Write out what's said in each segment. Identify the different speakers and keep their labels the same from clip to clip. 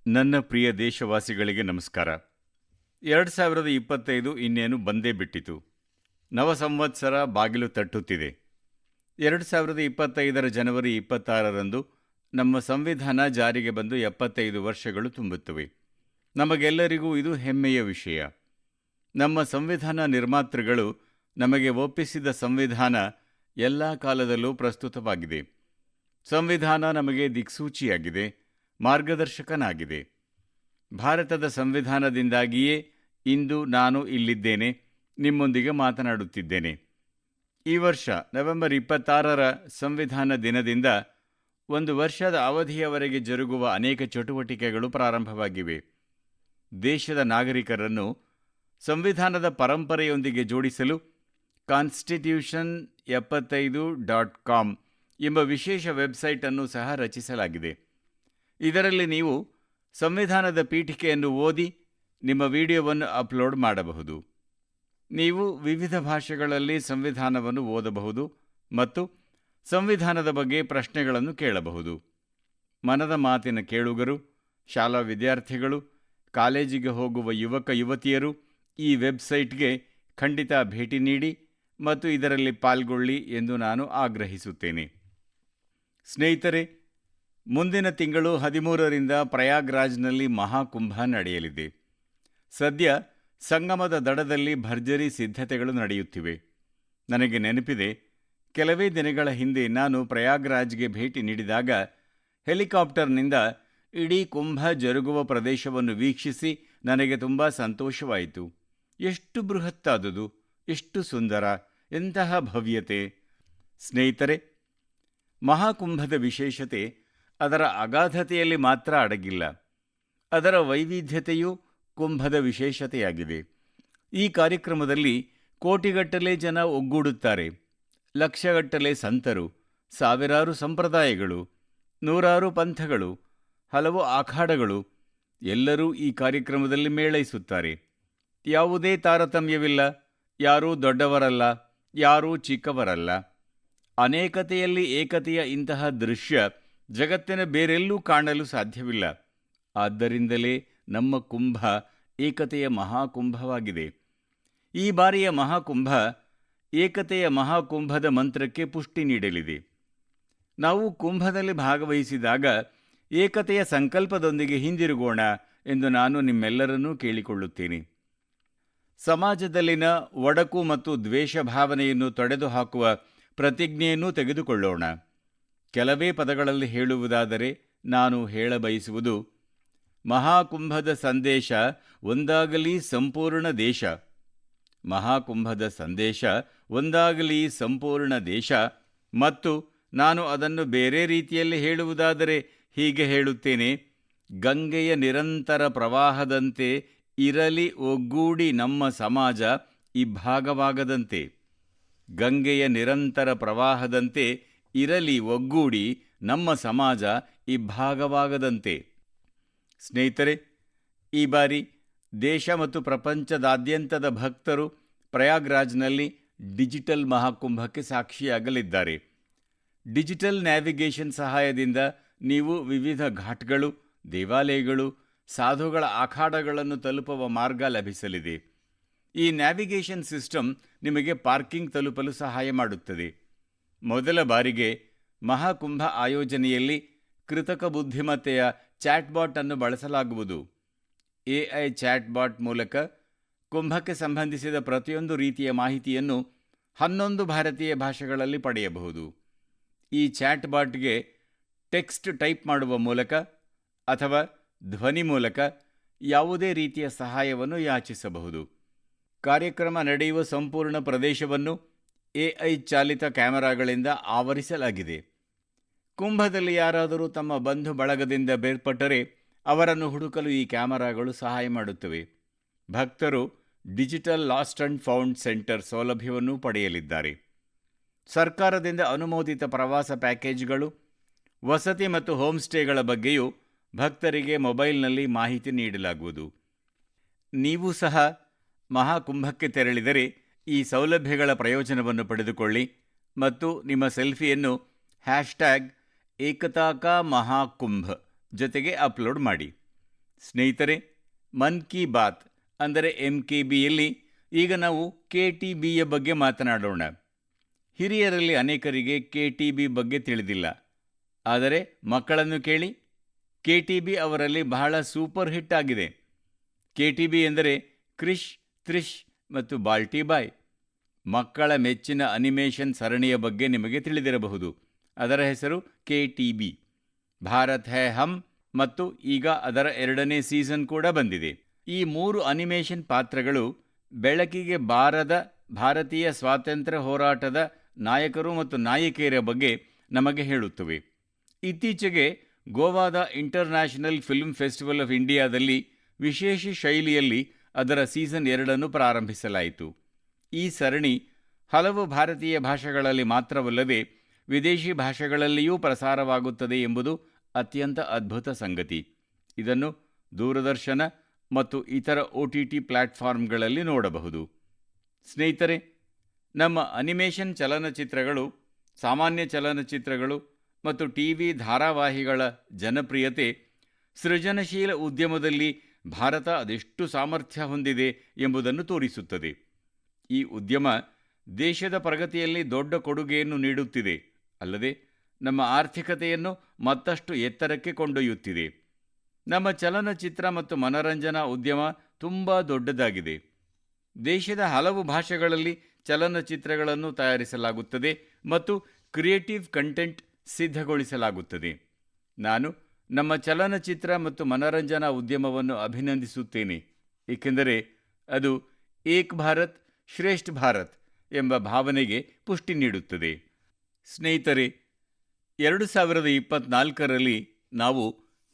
Speaker 1: ನನ್ನ ಪ್ರಿಯ ದೇಶವಾಸಿಗಳಿಗೆ ನಮಸ್ಕಾರ. 2025 ಇನ್ನೇನು ಬಂದೇ ಬಿಟ್ಟಿತು. ನವ ಸಂವತ್ಸರ ಬಾಗಿಲು ತಟ್ಟುತ್ತಿದೆ. 2025 ಜನವರಿ 26ರಂದು ನಮ್ಮ ಸಂವಿಧಾನ ಜಾರಿಗೆ ಬಂದು 75 ವರ್ಷಗಳು ತುಂಬುತ್ತವೆ. ನಮಗೆಲ್ಲರಿಗೂ ಇದು ಹೆಮ್ಮೆಯ ವಿಷಯ. ನಮ್ಮ ಸಂವಿಧಾನ ನಿರ್ಮಾತೃಗಳು ನಮಗೆ ಒಪ್ಪಿಸಿದ ಸಂವಿಧಾನ ಎಲ್ಲ ಕಾಲದಲ್ಲೂ ಪ್ರಸ್ತುತವಾಗಿದೆ. ಸಂವಿಧಾನ ನಮಗೆ ದಿಕ್ಸೂಚಿಯಾಗಿದೆ, ಮಾರ್ಗದರ್ಶಕನಾಗಿದೆ. ಭಾರತದ ಸಂವಿಧಾನದಿಂದಾಗಿಯೇ ಇಂದು ನಾನು ಇಲ್ಲಿದ್ದೇನೆ, ನಿಮ್ಮೊಂದಿಗೆ ಮಾತನಾಡುತ್ತಿದ್ದೇನೆ. ಈ ವರ್ಷ ನವೆಂಬರ್ 26ರ ಸಂವಿಧಾನ ದಿನದಿಂದ ಒಂದು ವರ್ಷದ ಅವಧಿಯವರೆಗೆ ಜರುಗುವ ಅನೇಕ ಚಟುವಟಿಕೆಗಳು ಪ್ರಾರಂಭವಾಗಿವೆ. ದೇಶದ ನಾಗರಿಕರನ್ನು ಸಂವಿಧಾನದ ಪರಂಪರೆಯೊಂದಿಗೆ ಜೋಡಿಸಲು constitution75.com ಎಂಬ ವಿಶೇಷ ವೆಬ್ಸೈಟ್ ಅನ್ನು ಸಹ ರಚಿಸಲಾಗಿದೆ. ಇದರಲ್ಲಿ ನೀವು ಸಂವಿಧಾನದ ಪೀಠಿಕೆಯನ್ನು ಓದಿ ನಿಮ್ಮ ವಿಡಿಯೋವನ್ನು ಅಪ್ಲೋಡ್ ಮಾಡಬಹುದು. ನೀವು ವಿವಿಧ ಭಾಷೆಗಳಲ್ಲಿ ಸಂವಿಧಾನವನ್ನು ಓದಬಹುದು ಮತ್ತು ಸಂವಿಧಾನದ ಬಗ್ಗೆ ಪ್ರಶ್ನೆಗಳನ್ನು ಕೇಳಬಹುದು. ಮನದ ಮಾತಿನ ಕೇಳುಗರು, ಶಾಲಾ ವಿದ್ಯಾರ್ಥಿಗಳು, ಕಾಲೇಜಿಗೆ ಹೋಗುವ ಯುವಕ ಯುವತಿಯರು ಈ ವೆಬ್ಸೈಟ್ಗೆ ಖಂಡಿತ ಭೇಟಿ ನೀಡಿ ಮತ್ತು ಇದರಲ್ಲಿ ಪಾಲ್ಗೊಳ್ಳಿ ಎಂದು ನಾನು ಆಗ್ರಹಿಸುತ್ತೇನೆ. ಸ್ನೇಹಿತರೆ, ಮುಂದಿನ ತಿಂಗಳು 13ರಿಂದ ಪ್ರಯಾಗ್ರಾಜ್ನಲ್ಲಿ ಮಹಾಕುಂಭ ನಡೆಯಲಿದೆ. ಸದ್ಯ ಸಂಗಮದ ದಡದಲ್ಲಿ ಭರ್ಜರಿ ಸಿದ್ಧತೆಗಳು ನಡೆಯುತ್ತಿವೆ. ನನಗೆ ನೆನಪಿದೆ, ಕೆಲವೇ ದಿನಗಳ ಹಿಂದೆ ನಾನು ಪ್ರಯಾಗ್ರಾಜ್ಗೆ ಭೇಟಿ ನೀಡಿದಾಗ ಹೆಲಿಕಾಪ್ಟರ್ನಿಂದ ಇಡೀ ಕುಂಭ ಜರುಗುವ ಪ್ರದೇಶವನ್ನು ವೀಕ್ಷಿಸಿ ನನಗೆ ತುಂಬ ಸಂತೋಷವಾಯಿತು. ಎಷ್ಟು ಬೃಹತ್ತಾದುದು, ಎಷ್ಟು ಸುಂದರ, ಎಂತಹ ಭವ್ಯತೆ! ಸ್ನೇಹಿತರೆ, ಮಹಾಕುಂಭದ ವಿಶೇಷತೆ ಅದರ ಅಗಾಧತೆಯಲ್ಲಿ ಮಾತ್ರ ಅಡಗಿಲ್ಲ. ಅದರ ವೈವಿಧ್ಯತೆಯೂ ಕುಂಭದ ವಿಶೇಷತೆಯಾಗಿದೆ. ಈ ಕಾರ್ಯಕ್ರಮದಲ್ಲಿ ಕೋಟಿಗಟ್ಟಲೆ ಜನ ಒಗ್ಗೂಡುತ್ತಾರೆ. ಲಕ್ಷಗಟ್ಟಲೆ ಸಂತರು, ಸಾವಿರಾರು ಸಂಪ್ರದಾಯಗಳು, ನೂರಾರು ಪಂಥಗಳು, ಹಲವು ಅಖಾಡಗಳು ಎಲ್ಲರೂ ಈ ಕಾರ್ಯಕ್ರಮದಲ್ಲಿ ಮೇಳೈಸುತ್ತಾರೆ. ಯಾವುದೇ ತಾರತಮ್ಯವಿಲ್ಲ. ಯಾರೂ ದೊಡ್ಡವರಲ್ಲ, ಯಾರೂ ಚಿಕ್ಕವರಲ್ಲ. ಅನೇಕತೆಯಲ್ಲಿ ಏಕತೆಯ ಇಂತಹ ದೃಶ್ಯ ಜಗತ್ತಿನ ಬೇರೆಲ್ಲೂ ಕಾಣಲು ಸಾಧ್ಯವಿಲ್ಲ. ಆದ್ದರಿಂದಲೇ ನಮ್ಮ ಕುಂಭ ಏಕತೆಯ ಮಹಾಕುಂಭವಾಗಿದೆ. ಈ ಬಾರಿಯ ಮಹಾಕುಂಭ ಏಕತೆಯ ಮಹಾಕುಂಭದ ಮಂತ್ರಕ್ಕೆ ಪುಷ್ಟಿ ನೀಡಲಿದೆ. ನಾವು ಕುಂಭದಲ್ಲಿ ಭಾಗವಹಿಸಿದಾಗ ಏಕತೆಯ ಸಂಕಲ್ಪದೊಂದಿಗೆ ಹಿಂದಿರುಗೋಣ ಎಂದು ನಾನು ನಿಮ್ಮೆಲ್ಲರನ್ನೂ ಕೇಳಿಕೊಳ್ಳುತ್ತೇನೆ. ಸಮಾಜದಲ್ಲಿನ ಒಡಕು ಮತ್ತು ದ್ವೇಷ ಭಾವನೆಯನ್ನು ತೊಡೆದುಹಾಕುವ ಪ್ರತಿಜ್ಞೆಯನ್ನೂ ತೆಗೆದುಕೊಳ್ಳೋಣ. ಕೆಲವೇ ಪದಗಳಲ್ಲಿ ಹೇಳುವುದಾದರೆ ನಾನು ಹೇಳಬಯಸುವುದು, ಮಹಾಕುಂಭದ ಸಂದೇಶ ಒಂದಾಗಲಿ ಸಂಪೂರ್ಣ ದೇಶ. ಮಹಾಕುಂಭದ ಸಂದೇಶ ಒಂದಾಗಲಿ ಸಂಪೂರ್ಣ ದೇಶ. ಮತ್ತು ನಾನು ಅದನ್ನು ಬೇರೆ ರೀತಿಯಲ್ಲಿ ಹೇಳುವುದಾದರೆ ಹೀಗೆ ಹೇಳುತ್ತೇನೆ, ಗಂಗೆಯ ನಿರಂತರ ಪ್ರವಾಹದಂತೆ ಇರಲಿ ಒಗ್ಗೂಡಿ ನಮ್ಮ ಸಮಾಜ ಇಬ್ಬಾಗವಾಗದಂತೆ. ಗಂಗೆಯ ನಿರಂತರ ಪ್ರವಾಹದಂತೆ ಇರಲಿ ಒಗ್ಗೂಡಿ ನಮ್ಮ ಸಮಾಜ ಇಬ್ಬಾಗವಾಗದಂತೆ. ಸ್ನೇಹಿತರೆ, ಈ ಬಾರಿ ದೇಶ ಮತ್ತು ಪ್ರಪಂಚದಾದ್ಯಂತದ ಭಕ್ತರು ಪ್ರಯಾಗ್ರಾಜ್ನಲ್ಲಿ ಡಿಜಿಟಲ್ ಮಹಾಕುಂಭಕ್ಕೆ ಸಾಕ್ಷಿಯಾಗಲಿದ್ದಾರೆ. ಡಿಜಿಟಲ್ ನ್ಯಾವಿಗೇಷನ್ ಸಹಾಯದಿಂದ ನೀವು ವಿವಿಧ ಘಾಟ್ಗಳು, ದೇವಾಲಯಗಳು, ಸಾಧುಗಳ ಅಖಾಡಗಳನ್ನು ತಲುಪುವ ಮಾರ್ಗ ಲಭಿಸಲಿದೆ. ಈ ನ್ಯಾವಿಗೇಷನ್ ಸಿಸ್ಟಮ್ ನಿಮಗೆ ಪಾರ್ಕಿಂಗ್ ತಲುಪಲು ಸಹಾಯ ಮಾಡುತ್ತದೆ. ಮೊದಲ ಬಾರಿಗೆ ಮಹಾಕುಂಭ ಆಯೋಜನೆಯಲ್ಲಿ ಕೃತಕ ಬುದ್ಧಿಮತ್ತೆಯ ಚಾಟ್ಬಾಟ್ ಅನ್ನು ಬಳಸಲಾಗುವುದು. AI ಚಾಟ್ಬಾಟ್ ಮೂಲಕ ಕುಂಭಕ್ಕೆ ಸಂಬಂಧಿಸಿದ ಪ್ರತಿಯೊಂದು ರೀತಿಯ ಮಾಹಿತಿಯನ್ನು 11 ಭಾರತೀಯ ಭಾಷೆಗಳಲ್ಲಿ ಪಡೆಯಬಹುದು. ಈ ಚಾಟ್ಬಾಟ್ಗೆ ಟೆಕ್ಸ್ಟ್ ಟೈಪ್ ಮಾಡುವ ಮೂಲಕ ಅಥವಾ ಧ್ವನಿ ಮೂಲಕ ಯಾವುದೇ ರೀತಿಯ ಸಹಾಯವನ್ನು ಯಾಚಿಸಬಹುದು. ಕಾರ್ಯಕ್ರಮ ನಡೆಯುವ ಸಂಪೂರ್ಣ ಪ್ರದೇಶವನ್ನು AI ಚಾಲಿತ ಕ್ಯಾಮೆರಾಗಳಿಂದ ಆವರಿಸಲಾಗಿದೆ. ಕುಂಭದಲ್ಲಿ ಯಾರಾದರೂ ತಮ್ಮ ಬಂಧು ಬಳಗದಿಂದ ಬೇರ್ಪಟ್ಟರೆ ಅವರನ್ನು ಹುಡುಕಲು ಈ ಕ್ಯಾಮೆರಾಗಳು ಸಹಾಯ ಮಾಡುತ್ತವೆ. ಭಕ್ತರು digital lost and found centre ಸೌಲಭ್ಯವನ್ನೂ ಪಡೆಯಲಿದ್ದಾರೆ. ಸರ್ಕಾರದಿಂದ ಅನುಮೋದಿತ ಪ್ರವಾಸ ಪ್ಯಾಕೇಜ್ಗಳು, ವಸತಿ ಮತ್ತು ಹೋಮ್ ಸ್ಟೇಗಳ ಬಗ್ಗೆಯೂ ಭಕ್ತರಿಗೆ ಮೊಬೈಲ್ನಲ್ಲಿ ಮಾಹಿತಿ ನೀಡಲಾಗುವುದು. ನೀವು ಸಹ ಮಹಾಕುಂಭಕ್ಕೆ ತೆರಳಿದರೆ ಈ ಸೌಲಭ್ಯಗಳ ಪ್ರಯೋಜನವನ್ನು ಪಡೆದುಕೊಳ್ಳಿ ಮತ್ತು ನಿಮ್ಮ ಸೆಲ್ಫಿಯನ್ನು #ಏಕತಾ ಕಾ ಮಹಾಕುಂಭ ಜೊತೆಗೆ ಅಪ್ಲೋಡ್ ಮಾಡಿ. ಸ್ನೇಹಿತರೆ, ಮನ್ ಕಿ ಬಾತ್ ಅಂದರೆ MKBಯಲ್ಲಿ ಈಗ ನಾವು KTBಯ ಬಗ್ಗೆ ಮಾತನಾಡೋಣ. ಹಿರಿಯರಲ್ಲಿ ಅನೇಕರಿಗೆ KTB ಬಗ್ಗೆ ತಿಳಿದಿಲ್ಲ. ಆದರೆ ಮಕ್ಕಳನ್ನು ಕೇಳಿ, KTB ಅವರಲ್ಲಿ ಬಹಳ ಸೂಪರ್ ಹಿಟ್ ಆಗಿದೆ. KTB ಎಂದರೆ ಕ್ರಿಶ್, ತ್ರಿಶ್ ಮತ್ತು ಬಾಲ್ಟಿ ಬಾಯ್. ಮಕ್ಕಳ ಮೆಚ್ಚಿನ ಅನಿಮೇಷನ್ ಸರಣಿಯ ಬಗ್ಗೆ ನಿಮಗೆ ತಿಳಿದಿರಬಹುದು. ಅದರ ಹೆಸರು KTB. ಭಾರತ್ ಹೈ ಹಮ್ ಮತ್ತು ಈಗ ಅದರ 2ನೇ ಸೀಸನ್ ಕೂಡ ಬಂದಿದೆ. ಈ 3 ಅನಿಮೇಷನ್ ಪಾತ್ರಗಳು ಬೆಳಕಿಗೆ ಬಾರದ ಭಾರತೀಯ ಸ್ವಾತಂತ್ರ್ಯ ಹೋರಾಟದ ನಾಯಕರು ಮತ್ತು ನಾಯಕಿಯರ ಬಗ್ಗೆ ನಮಗೆ ಹೇಳುತ್ತವೆ. ಇತ್ತೀಚೆಗೆ ಗೋವಾದ ಇಂಟರ್ನ್ಯಾಷನಲ್ ಫಿಲ್ಮ್ ಫೆಸ್ಟಿವಲ್ ಆಫ್ ಇಂಡಿಯಾದಲ್ಲಿ ವಿಶೇಷ ಶೈಲಿಯಲ್ಲಿ ಅದರ ಸೀಸನ್ 2 ಪ್ರಾರಂಭಿಸಲಾಯಿತು. ಈ ಸರಣಿ ಹಲವು ಭಾರತೀಯ ಭಾಷೆಗಳಲ್ಲಿ ಮಾತ್ರವಲ್ಲದೆ ವಿದೇಶಿ ಭಾಷೆಗಳಲ್ಲಿಯೂ ಪ್ರಸಾರವಾಗುತ್ತದೆ ಎಂಬುದು ಅತ್ಯಂತ ಅದ್ಭುತ ಸಂಗತಿ. ಇದನ್ನು ದೂರದರ್ಶನ ಮತ್ತು ಇತರ OTT ಪ್ಲಾಟ್ಫಾರ್ಮ್ಗಳಲ್ಲಿ ನೋಡಬಹುದು. ಸ್ನೇಹಿತರೆ, ನಮ್ಮ ಅನಿಮೇಷನ್ ಚಲನಚಿತ್ರಗಳು, ಸಾಮಾನ್ಯ ಚಲನಚಿತ್ರಗಳು ಮತ್ತು ಟಿವಿ ಧಾರಾವಾಹಿಗಳ ಜನಪ್ರಿಯತೆ ಸೃಜನಶೀಲ ಉದ್ಯಮದಲ್ಲಿ ಭಾರತ ಅದೆಷ್ಟು ಸಾಮರ್ಥ್ಯ ಹೊಂದಿದೆ ಎಂಬುದನ್ನು ತೋರಿಸುತ್ತದೆ. ಈ ಉದ್ಯಮ ದೇಶದ ಪ್ರಗತಿಯಲ್ಲಿ ದೊಡ್ಡ ಕೊಡುಗೆಯನ್ನು ನೀಡುತ್ತಿದೆ, ಅಲ್ಲದೆ ನಮ್ಮ ಆರ್ಥಿಕತೆಯನ್ನು ಮತ್ತಷ್ಟು ಎತ್ತರಕ್ಕೆ ಕೊಂಡೊಯ್ಯುತ್ತಿದೆ. ನಮ್ಮ ಚಲನಚಿತ್ರ ಮತ್ತು ಮನರಂಜನಾ ಉದ್ಯಮ ತುಂಬ ದೊಡ್ಡದಾಗಿದೆ. ದೇಶದ ಹಲವು ಭಾಷೆಗಳಲ್ಲಿ ಚಲನಚಿತ್ರಗಳನ್ನು ತಯಾರಿಸಲಾಗುತ್ತದೆ ಮತ್ತು ಕ್ರಿಯೇಟಿವ್ ಕಂಟೆಂಟ್ ಸಿದ್ಧಗೊಳಿಸಲಾಗುತ್ತದೆ. ನಾನು ನಮ್ಮ ಚಲನಚಿತ್ರ ಮತ್ತು ಮನರಂಜನಾ ಉದ್ಯಮವನ್ನು ಅಭಿನಂದಿಸುತ್ತೇನೆ, ಏಕೆಂದರೆ ಅದು ಏಕ್ ಭಾರತ್ ಶ್ರೇಷ್ಠ ಭಾರತ್ ಎಂಬ ಭಾವನೆಗೆ ಪುಷ್ಟಿ ನೀಡುತ್ತದೆ. ಸ್ನೇಹಿತರೆ, 2024ರಲ್ಲಿ ನಾವು